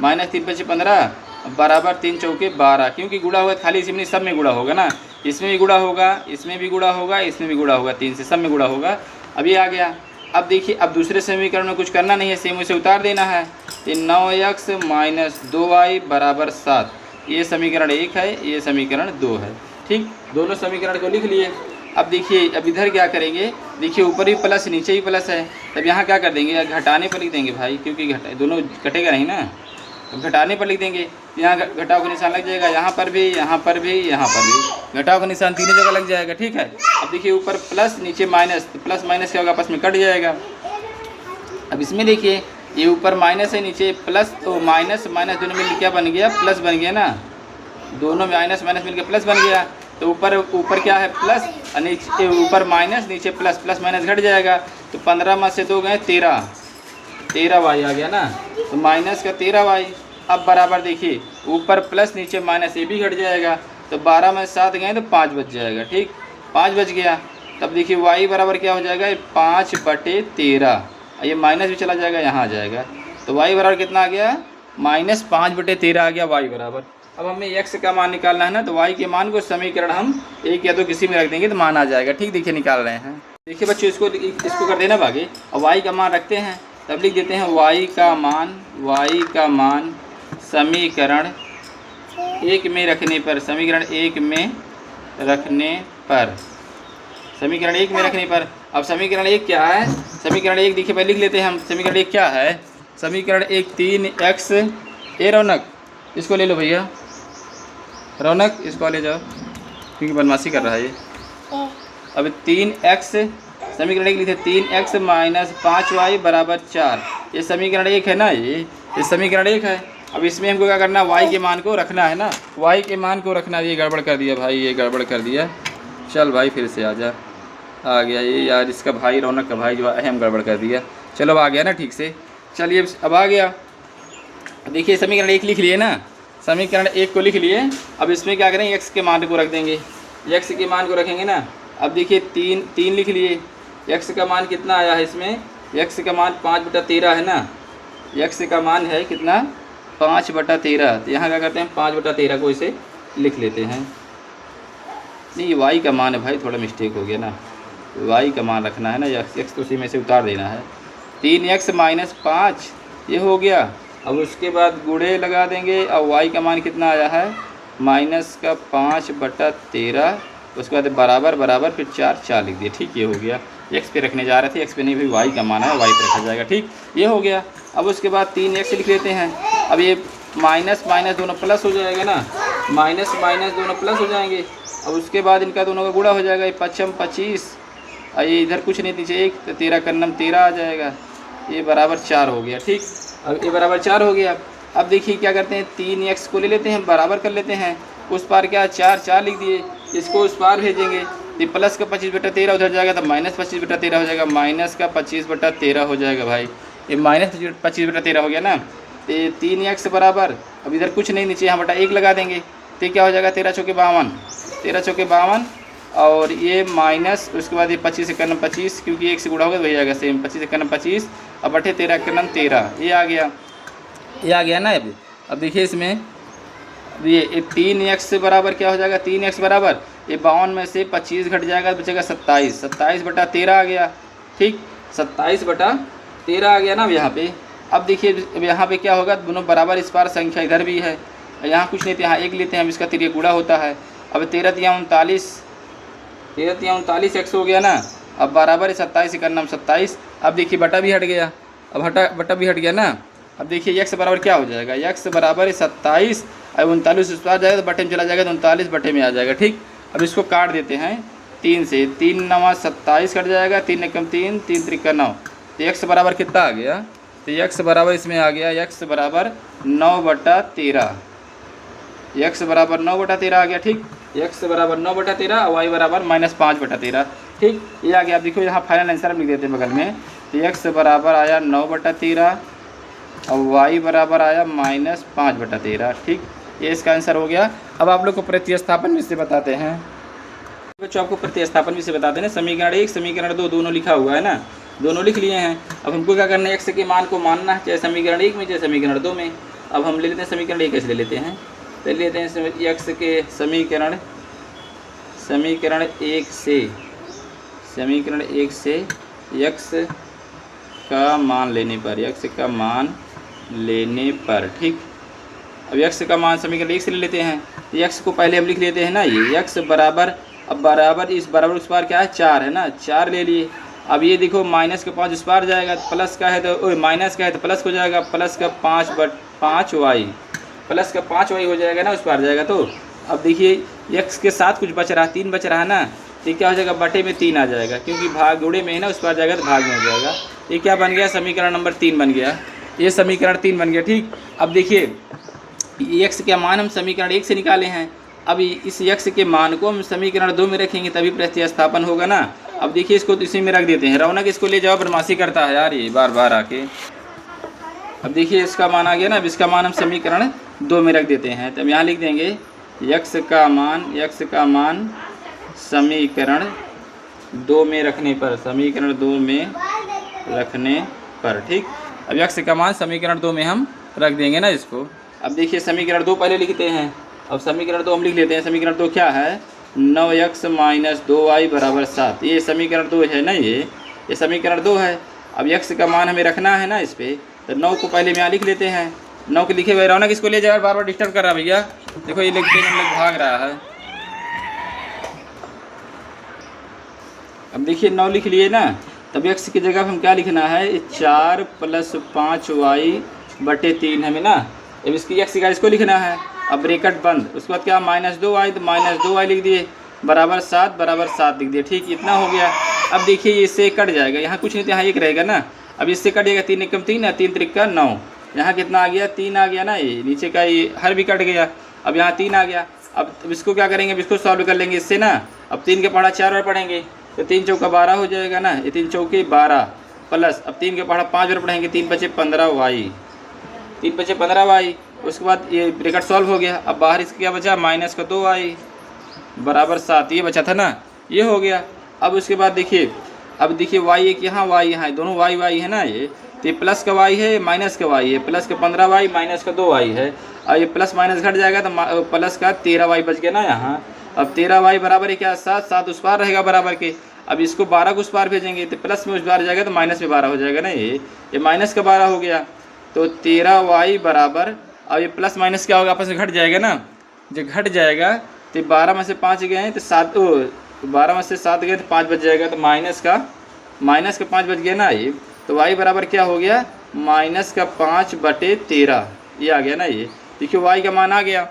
माइनस 3 5 15 बराबर 3 चौके 12, क्योंकि गुणा हुआ खाली इसी में सब में गुणा होगा ना, इसमें भी गुणा होगा, इसमें भी गुणा होगा, इसमें भी गुणा होगा, 3 से सब में गुणा होगा। अभी आ गया। अब देखिए अब दूसरे समीकरण में कुछ करना नहीं है, सेम उसे उतार देना है। तो 9x माइनस 2y बराबर 7, ये समीकरण 1 है, ये समीकरण 2 है, ठीक। दोनों समीकरण को लिख लिए। अब देखिए अब इधर क्या करेंगे, देखिए ऊपर भी प्लस नीचे भी प्लस है, तब यहाँ क्या कर देंगे, घटाने पर लिख देंगे भाई, क्योंकि दोनों घटेगा नहीं ना, तो घटाने पर लिख देंगे। यहाँ घटाव का निशान लग जाएगा, यहाँ पर भी, यहाँ पर भी, यहाँ पर भी घटाव का निशान तीनों जगह लग जाएगा, ठीक है। अब देखिए ऊपर प्लस नीचे माइनस, तो प्लस माइनस क्या होगा, आपस में कट जाएगा। अब इसमें देखिए ये ऊपर माइनस है नीचे प्लस, तो माइनस माइनस दोनों मिलकर क्या बन गया, प्लस बन गया ना, दोनों माइनस माइनस मिलकर प्लस बन गया। तो ऊपर क्या है प्लस, नीचे ऊपर माइनस नीचे प्लस, प्लस माइनस घट जाएगा, तो 15 में से 2 गए 13 वाई आ गया ना, तो माइनस का 13 वाई। अब बराबर देखिए ऊपर प्लस नीचे माइनस, ये भी घट जाएगा, तो 12 में 7 गए तो 5 बच जाएगा, ठीक, 5 बच गया। तब देखिए y बराबर क्या हो जाएगा, 5/13। ये माइनस भी चला जाएगा, यहाँ आ जाएगा। तो y बराबर कितना आ गया, -5/13 आ गया y बराबर। अब हमें x का मान निकालना है ना, तो y के मान को समीकरण हम एक या दो किसी में रख देंगे तो मान आ जाएगा। ठीक, देखिए निकाल रहे हैं। देखिए बच्चों, इसको कर देना भागे। अब y का मान रखते हैं, तब लिख देते हैं y का मान समीकरण एक में रखने पर, समीकरण एक में रखने पर। अब समीकरण एक क्या है, समीकरण एक देखिए पहले लिख लेते हैं हम। समीकरण एक क्या है, समीकरण एक 3x, ए रौनक इसको ले लो भैया, रौनक इसको ले जाओ क्योंकि बदमाशी कर रहा है ये। अब 3x, समीकरण एक लिखे 3x - 5y = 4। ये समीकरण एक है ना, ये समीकरण एक है। अब इसमें हमको क्या करना है, y के मान को रखना है ना, y के मान को रखना है। ये गड़बड़ कर दिया भाई, ये गड़बड़ कर दिया। चल भाई फिर से आ जा, आ गया ये यार, इसका भाई रौनक का भाई जो अहम गड़बड़ कर दिया। चलो अब आ गया ना ठीक से, चलिए अब आ गया। देखिए समीकरण एक लिख लिए ना, समीकरण एक को लिख लिए। अब इसमें क्या करेंगे, x के मान को रख देंगे, x के मान को रखेंगे ना। अब देखिए 3 लिख लिए, x का मान कितना आया है इसमें, x का मान 5/13 है ना, x का मान है कितना 5/13। तो यहाँ क्या करते हैं 5/13 को इसे लिख लेते हैं। नहीं y का मान है भाई, थोड़ा मिस्टेक हो गया ना, y का मान रखना है ना, x तो उसी में से उतार देना है। 3x - 5 ये हो गया। अब उसके बाद गुणे लगा देंगे। अब y का मान कितना आया है, -5/13। उसके बाद बराबर फिर 4 लिख दिए। ठीक, ये हो गया। x पे रखने जा रहे थे, x पे नहीं, भाई y का मान है, y पे रखा जाएगा। ठीक, ये हो गया। अब उसके बाद 3x लिख लेते हैं। अब ये माइनस दोनों प्लस हो जाएगा ना, माइनस दोनों प्लस हो जाएंगे। अब उसके बाद इनका दोनों का गुणा हो जाएगा, ये 25, और ये इधर कुछ नहीं नीचे 1, तो 13 का 13 आ जाएगा। ये बराबर 4 हो गया। ठीक, अब ये बराबर 4 हो गया। अब देखिए क्या करते हैं, 3x को ले लेते हैं, बराबर कर लेते हैं। उस पार क्या 4 लिख दिए, इसको उस पार भेजेंगे। ये प्लस का 25/13 उधर जाएगा तो -25/13 हो जाएगा, -25/13 हो जाएगा भाई। ये -25/13 हो गया ना। तो 3x बराबर, अब इधर कुछ नहीं नीचे, यहाँ बटा 1 लगा देंगे। तो क्या हो जाएगा 13 चौके 52, और ये माइनस, उसके बाद ये 25 × 25, क्योंकि 1 से गुणा होगा तो वही आएगा सेम, 25 × 25 और बटे 13 × 13, ये आ गया ना। अब देखिए इसमें ये 3x बराबर क्या हो जाएगा, 3x बराबर ये 52 में से 25 घट जाएगा तो बचेगा 27/13 आ गया। ठीक, 27/13 आ गया ना अब यहाँ पे। अब देखिए अब यहाँ पे क्या होगा, दोनों बराबर इस पार संख्या इधर भी है, यहाँ कुछ नहीं, यहाँ 1 लेते हैं, हम इसका 3 गुणा होता है। अब 13 × 39 x हो गया ना। अब बराबर है 27 × 27। अब देखिए बटा भी हट गया, अब बटा भी हट गया ना। अब देखिए x बराबर क्या हो जाएगा, x बराबर है 27, अब 39 उस पार जाएगा तो बटे में चला जाएगा तो 39 बटे में आ जाएगा। ठीक, अब इसको काट देते हैं 3 से, 3 × 9 = 27 कट जाएगा, 3 × 3 = 3, 3 × 9। तो x बराबर कितना आ गया, तो x बराबर इसमें आ गया, x बराबर 9/13, x बराबर 9/13 आ गया। ठीक, x बराबर 9/13 और y बराबर -5/13। ठीक, ये आ गया। आप देखो यहाँ फाइनल आंसर हम लिख देते हैं बगल में। तो x बराबर आया 9/13 और y बराबर आया -5/13। ठीक, ये इसका आंसर हो गया। अब आप लोग को प्रतिस्थापन भी से बताते हैं बच्चों, आपको प्रतिस्थापन भी से बताते हैं। समीकरण 1 समीकरण 2 दोनों लिखा हुआ है ना, दोनों लिख लिए हैं। अब हमको क्या करना है, x के मान को मानना है, चाहे समीकरण 1 में चाहे समीकरण 2 में। अब हम ले लेते हैं समीकरण 1 कैसे ले लेते हैं, ले लेते हैं x के समीकरण 1 से x का मान लेने पर, ठीक। अब x का मान समीकरण 1 से ले लेते हैं। x को पहले हम लिख लेते हैं ना, ये x बराबर, अब बराबर इस बराबर उस पार क्या है 4 है ना, 4 ले लिए। अब ये देखो माइनस का 5 उस पार जाएगा, प्लस का है तो माइनस का है तो प्लस हो जाएगा, प्लस का 5y प्लस का 5y हो जाएगा ना, उस पार जाएगा। तो अब देखिए x के साथ कुछ बच रहा है, 3 बच रहा है ना, तो क्या हो जाएगा बटे में 3 आ जाएगा, क्योंकि भाग गुणे में है ना, उस पार जाएगा तो भाग में हो जाएगा। ये क्या बन गया, समीकरण नंबर 3 बन गया, ये समीकरण 3 बन गया। ठीक, अब देखिए x के मान हम समीकरण 1 से निकाले हैं, अब इस x के मान को हम समीकरण 2 में रखेंगे तभी प्रतिस्थापन होगा ना। अब देखिए इसको तो इसी में रख देते हैं। रौनक इसको ले जाओ, बदमाशी करता है यार ये बार बार आके। अब देखिए इसका मान आ गया ना, अब इसका मान हम समीकरण 2 में रख देते हैं। तो हम यहाँ लिख देंगे x का मान समीकरण 2 में रखने पर, समीकरण 2 में रखने पर। ठीक, अब यक्स का मान समीकरण 2 में हम रख देंगे ना इसको। अब देखिए समीकरण 2 पहले लिखते हैं। अब समीकरण 2 हम लिख लेते हैं। समीकरण 2 क्या है? 9x - 2y = 7। ये समीकरण 2 है ना, ये समीकरण 2 है। अब यक्स का मान हमें रखना है ना इस पर, तो 9 को पहले यहाँ लिख लेते हैं। 9 के लिखे हुए रौनक इसको ले जाए, बार बार डिस्टर्ब कर रहा है भैया। देखो ये लिखते हैं, भाग रहा है। अब देखिए 9 लिख लिए ना, तब x की जगह हम क्या लिखना है? 4 + 5y/3 हमें ना। अब इसकी x का इसको लिखना है। अब ब्रैकेट बंद, उसके बाद क्या? -2y, तो -2y लिख दिए, बराबर 7 लिख दिए। ठीक, इतना हो गया। अब देखिए इससे कट जाएगा, यहाँ कुछ नहीं, यहाँ 1 रहेगा ना। अब इससे कट जाएगा, 3 × 3 है, 3 × 3 = 9। यहाँ कितना आ गया? 3 आ गया ना। ये नीचे का ये हर भी कट गया। अब यहाँ 3 आ गया। अब इसको क्या करेंगे? अब इसको सॉल्व कर लेंगे इससे ना। अब 3 के पढ़ा 4 बार पढ़ेंगे, तो 3 चौका 12 हो जाएगा ना। ये 3 चौके 12 प्लस, अब 3 के पढ़ा 5 बार पढ़ेंगे, 3 × 5 = 15y, 3 × 5 = 15y। उसके बाद ये ब्रैकेट सॉल्व हो गया। अब बाहर इसका क्या बचा? -2y = 7। ये बचा था ना, ये हो गया। अब उसके बाद देखिए, अब देखिए y एक यहाँ, y यहाँ है, दोनों y है ना। ये तो ये प्लस का y है, माइनस का y है। प्लस का 15y, माइनस का 2y है। और ये प्लस माइनस घट जाएगा, तो प्लस का 13y बच गया ना यहाँ। अब 13y बराबर है क्या? 7 उस पार रहेगा बराबर के। अब इसको 12 को उस पार भेजेंगे, तो प्लस में उस पार जाएगा, तो माइनस में 12 हो जाएगा ना। ये माइनस का 12 हो गया। तो 13y बराबर, अब ये प्लस माइनस क्या होगा? आपस में घट जाएगा ना। जब घट जाएगा तो 12 में से 5 गए हैं, तो 12 में से 7 गए तो 5 बच जाएगा। तो माइनस का 5 बच गया ना। ये तो y बराबर क्या हो गया? -5/13। ये आ गया ना। ये देखिए y का मान आ गया।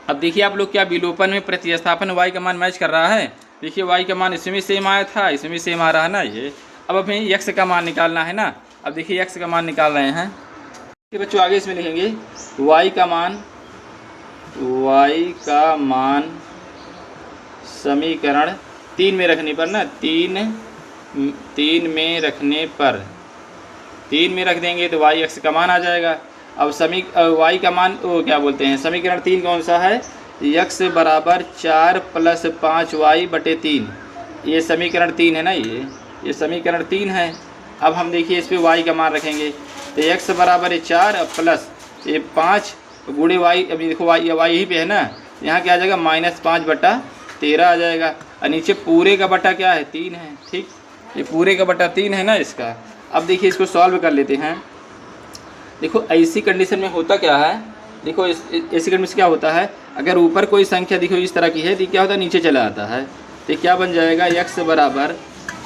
अब देखिए आप लोग क्या विलोपन में प्रतिस्थापन y का मान मैच कर रहा है। देखिए y का मान इसमें सेम आया था, इसमें सेम आ रहा है ना। ये अब हमें x का मान निकालना है ना। अब देखिए x का मान निकाल रहे हैं। देखिए बच्चों आगे इसमें लिखेंगे y का मान समीकरण 3 में रखने पर ना, 3 में रखने पर, 3 में रख देंगे तो y x का मान आ जाएगा। अब y का मान वो क्या बोलते हैं, समीकरण 3 कौन सा है? x = 4 + 5y/3। ये समीकरण 3 है ना। ये समीकरण 3 है। अब हम देखिए इस पे y का मान रखेंगे, तो x = 4 प्लस ये 5 गुणे y। अभी देखो y यहीं पे है ना, यहाँ क्या आ जाएगा? -5/13 आ जाएगा। और नीचे पूरे का बटा क्या है? 3 है। ठीक, ये पूरे का बटा 3 है ना इसका। अब देखिए इसको सॉल्व कर लेते हैं। देखो ऐसी कंडीशन में होता क्या है? देखो ऐसी कंडीशन में क्या होता है? अगर ऊपर कोई संख्या देखो इस तरह की है, तो क्या होता है? नीचे चला आता है। तो क्या बन जाएगा? x =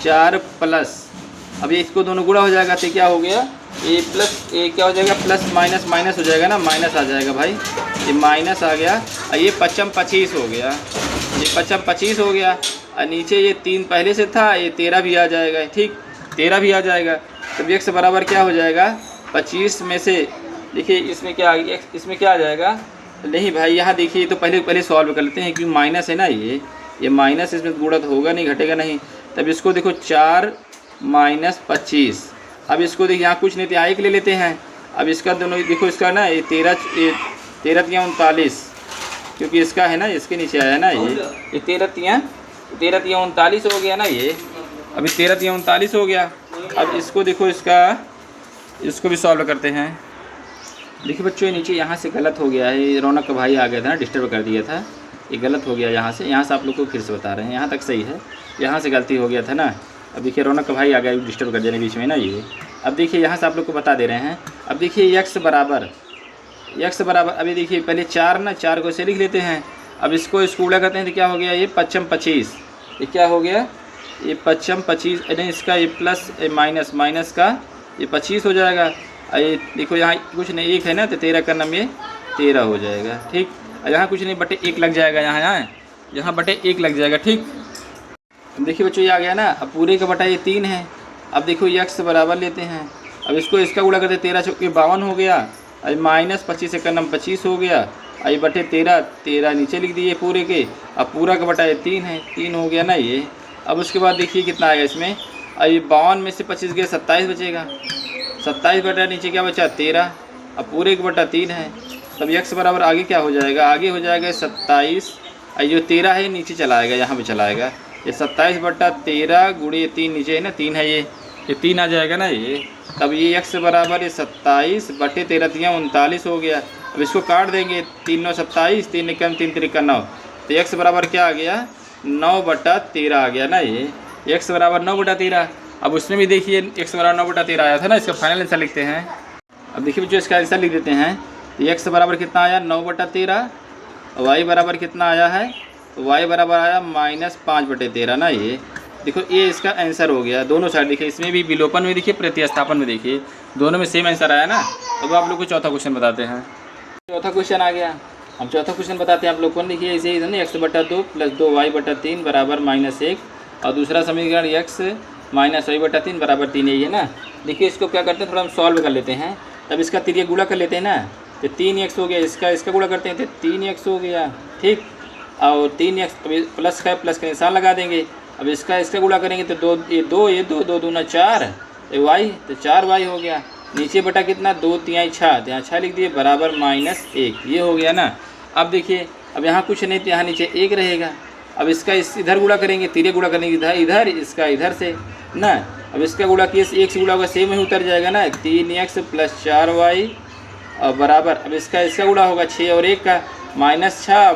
4 प्लस, अब ये इसको दोनों गुणा हो जाएगा, तो क्या हो गया? ये प्लस, ये क्या हो जाएगा? प्लस माइनस माइनस हो जाएगा ना, माइनस आ जाएगा भाई। ये माइनस आ गया और ये 25 हो गया। ये 25 हो गया और नीचे ये 3 पहले से था, ये 13 भी आ जाएगा। ठीक, 13 भी आ जाएगा। तो x बराबर क्या हो जाएगा? 25 में से देखिए इसमें क्या आ जाएगा? नहीं भाई यहाँ देखिए, तो पहले सॉल्व कर लेते हैं, क्योंकि माइनस है ना। ये माइनस, इसमें गुणा तो होगा नहीं, घटेगा नहीं। तब इसको देखो 4 - 25। अब इसको देखिए यहाँ कुछ नहीं, तो यहाँ 1 ले लेते हैं। अब इसका दोनों देखो, इसका ना ये 13 × 39, क्योंकि इसका है ना, इसके नीचे आया ना। ये 13 × 39 हो गया ना। ये अभी 13 × 39 हो गया। अब इसको देखो, इसको भी सॉल्व करते हैं। देखिए बच्चों ये नीचे यहाँ से गलत हो गया है। ये रौनक का भाई आ गया था ना, डिस्टर्ब कर दिया था। ये गलत हो गया यहाँ से आप लोग को फिर से बता रहे हैं। यहाँ तक सही है, यहाँ से गलती हो गया था ना। अब देखिए रौनक का भाई आ गया, डिस्टर्ब कर देने बीच में ना। ये अब देखिए यहाँ से आप लोग को बता दे रहे हैं। अब देखिए x बराबर, अभी देखिए पहले 4 ना, 4 को ऐसे लिख लेते हैं। अब इसको गुणा करते हैं, तो क्या हो गया? ये 25। ये क्या हो गया? ये 25, नहीं इसका ये प्लस माइनस का ये 25 हो जाएगा। ये देखो यहाँ कुछ नहीं, 1 है ना, तो 13 का नाम ये 13 हो जाएगा। ठीक, यहाँ कुछ नहीं, बटे 1 लग जाएगा। यहाँ बटे 1 लग जाएगा। ठीक, देखिए बच्चों ये आ गया ना। अब पूरे का बटा ये 3 है। अब देखो x बराबर लेते हैं। अब इसका गुणा करते, 13 × 4 = 52 हो गया। अब -25 का नाम 25 हो गया। अब बटे 13 नीचे लिख दिए पूरे के। अब पूरा का बटा ये 3 है, 3 हो गया ना ये। अब उसके बाद देखिए कितना आएगा इसमें। अब ये 52 में से 25 गया, 27 बचेगा। 27 बटा नीचे क्या बचा? 13। अब पूरे का बटा 3 है। तब x बराबर आगे क्या हो जाएगा? आगे हो जाएगा 27। जो 13 है नीचे चला आएगा, यहाँ पे चला आएगा। ये 27/13 गुणे 3 नीचे है ना 3 है, ये 3 आ जाएगा ना ये। तब ये x बराबर ये 27/13 39 हो गया। अब इसको काट देंगे, 3 9 27, 3 निकम 3 3 9, तो x बराबर क्या आ गया 9/13 आ गया ना ये। x बराबर 9/13। अब उसमें भी देखिए x बराबर 9/13 आया था ना, इसका फाइनल आंसर लिखते हैं। अब देखिए बच्चों इसका आंसर लिख देते हैं। तो x बराबर कितना आया 9/13, y बराबर कितना आया है, y बराबर आया -5/13 ना ये। देखो ये इसका आंसर हो गया। दोनों साइड देखिए, इसमें भी विलोपन में देखिए, प्रतिस्थापन में देखिए, दोनों में सेम आंसर आया ना। अब आप लोग को चौथा क्वेश्चन बताते हैं। चौथा क्वेश्चन आ गया। हम चौथा क्वेश्चन बताते हैं आप लोग को। देखिए इसे ही ना x/2 + 2y/3 बराबर -1, और दूसरा समीकरण x - y/3 बराबर 3 यही है ना। देखिए इसको क्या करते हैं, थोड़ा हम सॉल्व कर लेते हैं। तब इसका तिरिया गुणा कर लेते हैं ना, तो 3x हो गया। इसका गुणा करते हैं तो 3x हो गया, ठीक। और 3x प्लस का निशान लगा देंगे। अब इसका गुणा करेंगे तो 2 दूना 4 y, तो 4y हो गया। नीचे बटा कितना 2 3 6, तो यहाँ 6 लिख दिए बराबर -1, ये हो गया ना। अब देखिए अब यहाँ कुछ नहीं, तो यहाँ नीचे 1 रहेगा। अब इसका इधर गुणा करेंगे, तिरे गुणा करेंगे इधर, इसका इधर से ना। अब इसका गुणा किए 1 से गुणा होगा, सेम ही उतर जाएगा ना, 3x + 4y और बराबर। अब इसका गुणा होगा 6 और 1 का -6 और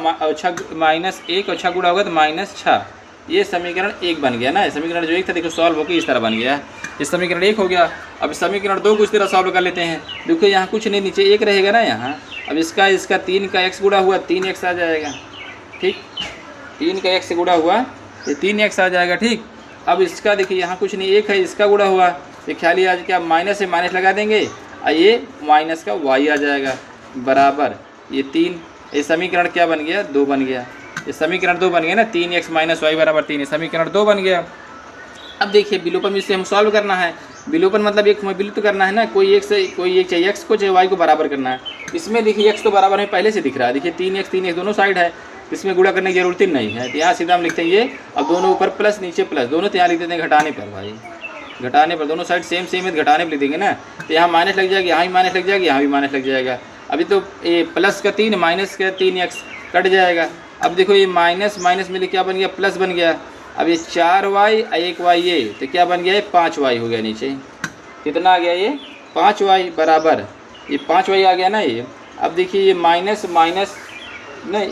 1 और 6 गुणा होगा तो -6। ये समीकरण 1 बन गया ना। समीकरण जो 1 था देखो सॉल्व होकर इस तरह बन गया। इस समीकरण 1 हो गया। अब समीकरण 2 को इस तरह सॉल्व कर लेते हैं। देखो यहाँ कुछ नहीं, नीचे 1 रहेगा ना यहाँ। अब इसका 3 का x गुणा हुआ 3x आ जाएगा, ठीक। 3 का x गुणा हुआ ये 3x आ जाएगा, ठीक। अब इसका देखिए यहाँ कुछ नहीं, 1 है, इसका गुणा हुआ तो ख्याली आज क्या माइनस से माइनस लगा देंगे, और ये माइनस का y आ जाएगा बराबर ये 3। ये समीकरण क्या बन गया 2 बन गया। ये समीकरण 2 बन गया ना, 3x - y बराबर 3, ये समीकरण 2 बन गया। अब देखिए विलोपन से हम सॉल्व करना है। विलोपन मतलब एक हमें विलुप्त करना है ना, कोई एक चाहिए x को, चाहे y को बराबर करना है। इसमें देखिए x तो बराबर हमें पहले से दिख रहा है। देखिए 3x दोनों साइड है, इसमें गुणा करने की जरूरत ही नहीं है। तो यहाँ सीधा हम लिखते हैं ये। अब दोनों ऊपर प्लस नीचे प्लस, दोनों तो यहाँ लिख देते हैं घटाने पर भाई, घटाने पर दोनों साइड सेम है, घटाने पर लिख देंगे ना। तो यहाँ माइनस लग जाएगा, यहाँ भी माइनस लग जाएगा, यहाँ भी माइनस लग जाएगा। अभी तो ये प्लस का 3 माइनस का 3x कट जाएगा। अब देखो ये माइनस में क्या बन गया प्लस बन गया। अब ये 4y 1y, ये तो क्या बन गया, ये 5y हो गया। नीचे कितना आ गया, ये 5y बराबर ये 5y आ गया ना ये। अब देखिए ये माइनस नहीं,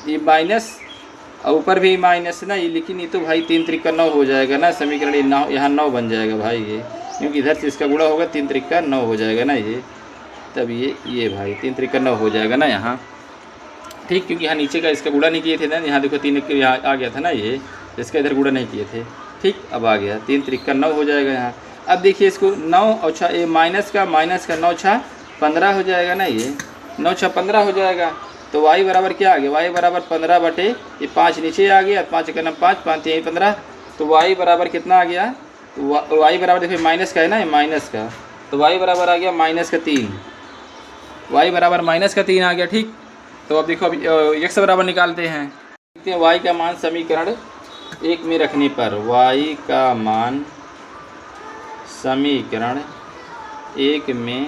ये माइनस और ऊपर भी माइनस ना ये, लेकिन ये तो भाई 3 त्रिक 9 हो जाएगा ना। समीकरण ये 9, यहाँ 9 बन जाएगा भाई ये, क्योंकि इधर से इसका गुणा होगा 3 त्रिक 9 हो जाएगा ना ये। तब ये भाई 3 त्रिक 9 हो जाएगा ना यहाँ, ठीक। क्योंकि यहाँ नीचे का इसका गुणा नहीं किए थे ना, यहाँ देखो 3 यहाँ आ गया था ना ये, इसका इधर गुणा नहीं किए थे, ठीक। अब आ गया 3 त्रिक 9 हो जाएगा यहाँ। अब देखिए इसको 9 और 6, ये माइनस का 9 6 15 हो जाएगा ना, ये 9 6 15 हो जाएगा। तो y बराबर क्या आ गया, y बराबर 15/5 नीचे आ गया, 5 का 5 5 3 15। तो y बराबर कितना आ गया, y बराबर देखिए माइनस का है ना, ये माइनस का, तो y बराबर आ गया -3। y बराबर -3 आ गया, ठीक। तो अब देखो अभी x बराबर निकालते हैं। देखते हैं y का मान समीकरण 1 में रखने पर, y का मान समीकरण 1 में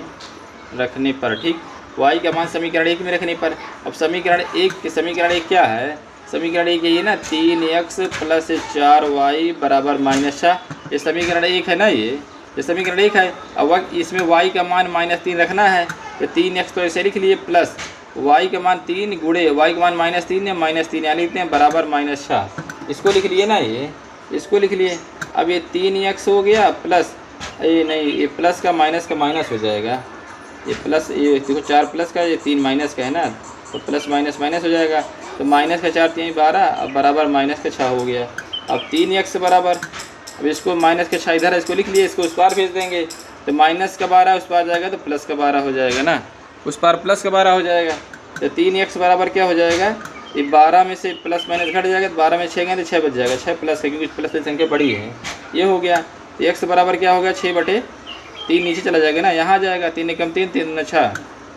रखने पर, ठीक। y का मान समीकरण 1 में रखने पर। अब समीकरण 1 क्या है, समीकरण 1 ये ना 3x + 4y बराबर -6। ये समीकरण 1 है ना, ये समीकरण 1 है। अब इसमें y का मान -3 रखना है, तो 3x तो ऐसे लिख लिए प्लस y का मान 3 गुणे y का मान -3 है, -3 यहाँ लिखते हैं बराबर -6। इसको लिख लिए ना, इसको लिख लिए। अब ये 3x हो गया प्लस ये नहीं, ये प्लस का माइनस हो जाएगा। ये प्लस, ये देखो 4 प्लस का, ये 3 माइनस का है ना, तो प्लस माइनस हो जाएगा। तो माइनस का 4 3 12 अब बराबर -6 हो गया। अब 3x बराबर, अब इसको माइनस का 6 इधर है, इसको लिख लिए, इसको उस पार भेज देंगे, तो माइनस का 12 उस पार जाएगा तो प्लस का 12 हो जाएगा ना, उस पार प्लस का 12 हो जाएगा। तो 3x बराबर क्या हो जाएगा, ये 12 में से प्लस माइनस घट जाएगा, तो 12 में 6 गए तो 6 बच जाएगा, 6 प्लस है क्योंकि प्लस की संख्या बड़ी है, ये हो गया। तो x बराबर क्या होगा 6/3 नीचे चला जाएगा ना, यहाँ जाएगा 3 × 3 3 6,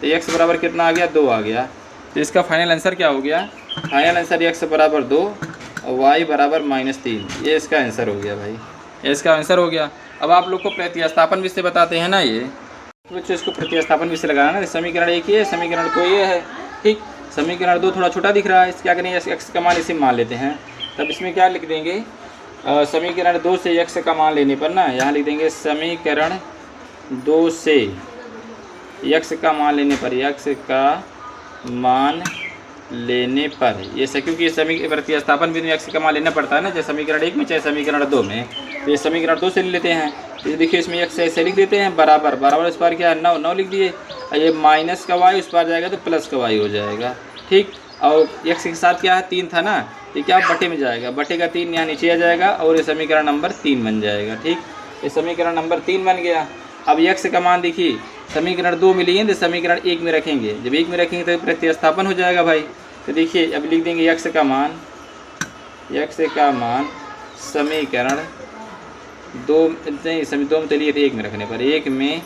तो x बराबर कितना आ गया 2 आ गया। तो इसका फाइनल आंसर क्या हो गया, फाइनल आंसर x बराबर 2 और y बराबर -3, ये इसका आंसर हो गया भाई, ये इसका आंसर हो गया। अब आप लोग को प्रतिस्थापन विषय बताते हैं ना, ये बच्चों इसको प्रतिस्थापन विषय लगाना ना। समीकरण 1 ये है, समीकरण 2 ये है, ठीक। समीकरण 2 थोड़ा छोटा दिख रहा है, इस क्या करेंगे x का मान इसे मान लेते हैं। तब इसमें क्या लिख देंगे, समीकरण 2 से x का मान लेने पर ना, यहाँ लिख देंगे समीकरण 2 से x का मान लेने पर, x का मान लेने पर, ये क्योंकि ये समीकरण प्रतिस्थापन भी x का मान लेना पड़ता है ना, चाहे समीकरण 1 में चाहे समीकरण 2 में। तो ये समीकरण 2 से ले लेते हैं, तो देखिए इसमें x ऐसे लिख देते हैं, बराबर बराबर इस बार क्या है 9, 9 लिख दिए, ये माइनस का y उस पार जाएगा तो प्लस का y हो जाएगा, ठीक। और x के साथ क्या है 3 था ना, तो क्या बटे में जाएगा, बटे का 3 यहाँ नीचे आ जाएगा और ये समीकरण नंबर 3 बन जाएगा, ठीक। ये समीकरण नंबर 3 बन गया। अब x का मान देखिए समीकरण 2 में लिए तो समीकरण 1 में रखेंगे, जब 1 में रखेंगे तो प्रतिस्थापन हो जाएगा भाई। तो देखिए अब लिख देंगे x का मान समीकरण 2 नहीं, 2 में चलिए 1 में रखने पर, 1 में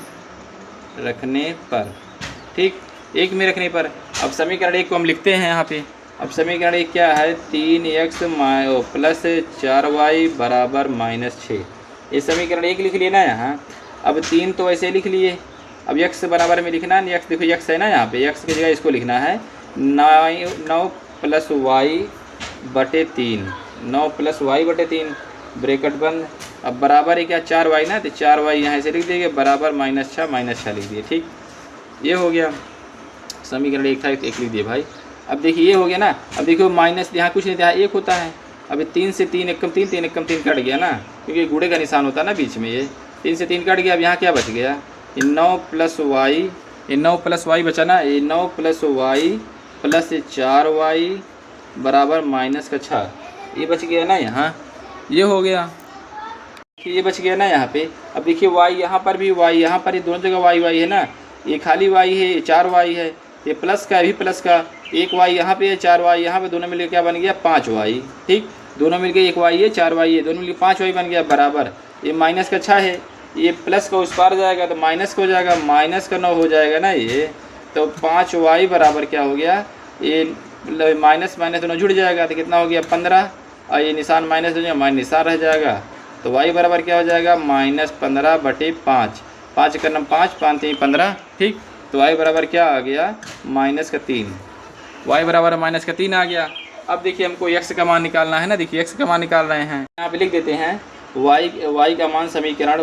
रखने पर, ठीक, 1 में रखने पर। अब समीकरण 1 को हम लिखते हैं यहाँ पे। अब समीकरण 1 क्या है, 3x प्लस 4y बराबर -6, ये समीकरण 1 लिख लिए ना यहाँ। अब 3 तो ऐसे लिख लिए, अब x बराबर में लिखना है, x देखो x है ना यहाँ पे, x की जगह इसको लिखना है 9 प्लस y बटे 3, 9 प्लस y बटे 3 ब्रैकेट बंद। अब बराबर है क्या 4y ना, तो 4y यहाँ से लिख देंगे बराबर -6 लिख दिए, ठीक। ये हो गया समीकरण 1 था, 1 लिख दिए भाई। अब देखिए ये हो गया ना। अब देखो माइनस यहाँ कुछ नहीं था, 1 होता है। अब 3 से 3 1 3 3 1 3 कट गया ना, क्योंकि गुणे का निशान होता है ना बीच में, ये 3 से 3 कट गया। अब यहाँ क्या बच गया, ये 9 प्लस वाई बचा ना, ये 9 प्लस वाई प्लस 4y बराबर -6, ये बच गया ना यहाँ, ये हो गया, ये बच गया ना यहाँ पे। अब देखिए y यहाँ पर भी, y यहाँ पर, ये दोनों जगह y है ना, ये खाली y है, ये 4y है, ये प्लस का भी प्लस का, 1 y यहाँ पे है 4y यहाँ पे, दोनों मिलकर क्या बन गया 5y, ठीक। दोनों मिलकर 1 y है 4y है, दोनों मिलकर 5y बन गया बराबर, ये -6 है, ये प्लस का उस पार जाएगा तो माइनस का हो जाएगा, -9 हो जाएगा ना ये। तो 5y बराबर क्या हो गया, ये माइनस दोनों जुड़ जाएगा तो कितना हो गया 15, और ये निशान माइनस हो जाएगा, माइनस निशान रह जाएगा। तो y बराबर क्या हो जाएगा -15/5, 5 का 5 5 3 15, ठीक। तो y बराबर क्या आ गया -3, y बराबर -3 आ गया। अब देखिए हमको x का मान निकालना है ना, देखिए x का मान निकाल रहे हैं, यहाँ पे लिख देते हैं y का मान समीकरण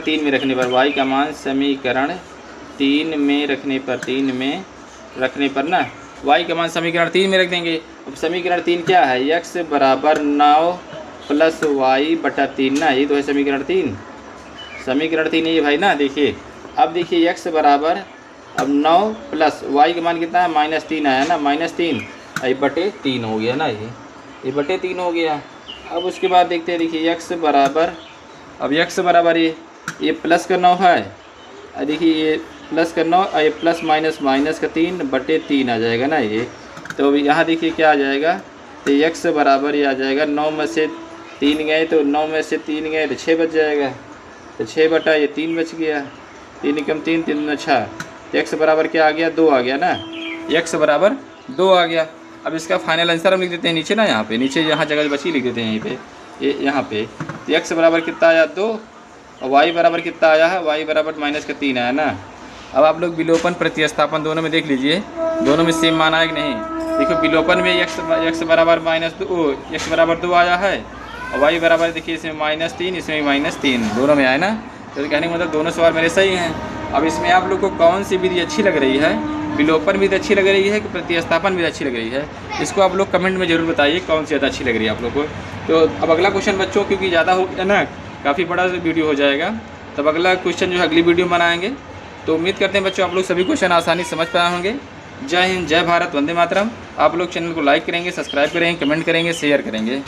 3 में रखने पर, y का मान समीकरण 3 में रखने पर ना, y का मान समीकरण 3 में रख देंगे। अब समीकरण 3 क्या है, x बराबर 9 प्लस y बटा 3 ना, ये तो है समीकरण 3 है ये भाई ना। देखिए अब देखिए x बराबर अब 9 प्लस y का मान कितना है -3 आया ना, -3 ये बटे 3 हो गया ना, ये बटे 3 हो गया। अब उसके बाद देखते हैं, देखिए x बराबर, अब x बराबर ये प्लस का 9 है, देखिए ये प्लस का 9, ये प्लस माइनस का 3 बटे 3 आ जाएगा ना ये। तो यहाँ देखिए क्या आ जाएगा, तो x बराबर ये आ जाएगा 9 में से 3 गए तो 9 में से 3 गए तो 6 बच जाएगा, तो 6 बटा ये 3 बच गया, 3 एकम 3 3 दूना 6, तो x बराबर क्या आ गया 2 आ गया ना, x बराबर 2 आ गया। अब इसका फाइनल आंसर हम लिख देते हैं नीचे ना, यहाँ पे नीचे यहाँ जगह बची लिख देते हैं यहीं पे, ये यहाँ पे। तो x बराबर कितना आया 2, और y बराबर कितना आया है, y बराबर -3 आया ना। अब आप लोग विलोपन प्रतिस्थापन दोनों में देख लीजिए, दोनों में सेम मान आया कि नहीं। देखो विलोपन में x बराबर x बराबर 2 आया है, और y बराबर देखिए इसमें -3, इसमें -3, दोनों में आया ना। तो कहने का मतलब दोनों सवाल मेरे सही हैं। अब इसमें आप लोग को कौन सी विधि अच्छी लग रही है, विलोपन विधि अच्छी लग रही है कि प्रतिस्थापन विधि अच्छी लग रही है, इसको आप लोग कमेंट में ज़रूर बताइए कौन सी ज़्यादा अच्छी लग रही है आप लोग को। तो अब अगला क्वेश्चन बच्चों, क्योंकि ज़्यादा हो गया ना, काफ़ी बड़ा वीडियो हो जाएगा, तब अगला क्वेश्चन जो है अगली वीडियो में बनाएंगे। तो उम्मीद करते हैं बच्चों आप लोग सभी क्वेश्चन आसानी समझ पाए होंगे। जय हिंद, जय भारत, वंदे मातरम। आप लोग चैनल को लाइक करेंगे, सब्सक्राइब करेंगे, कमेंट करेंगे, शेयर करेंगे।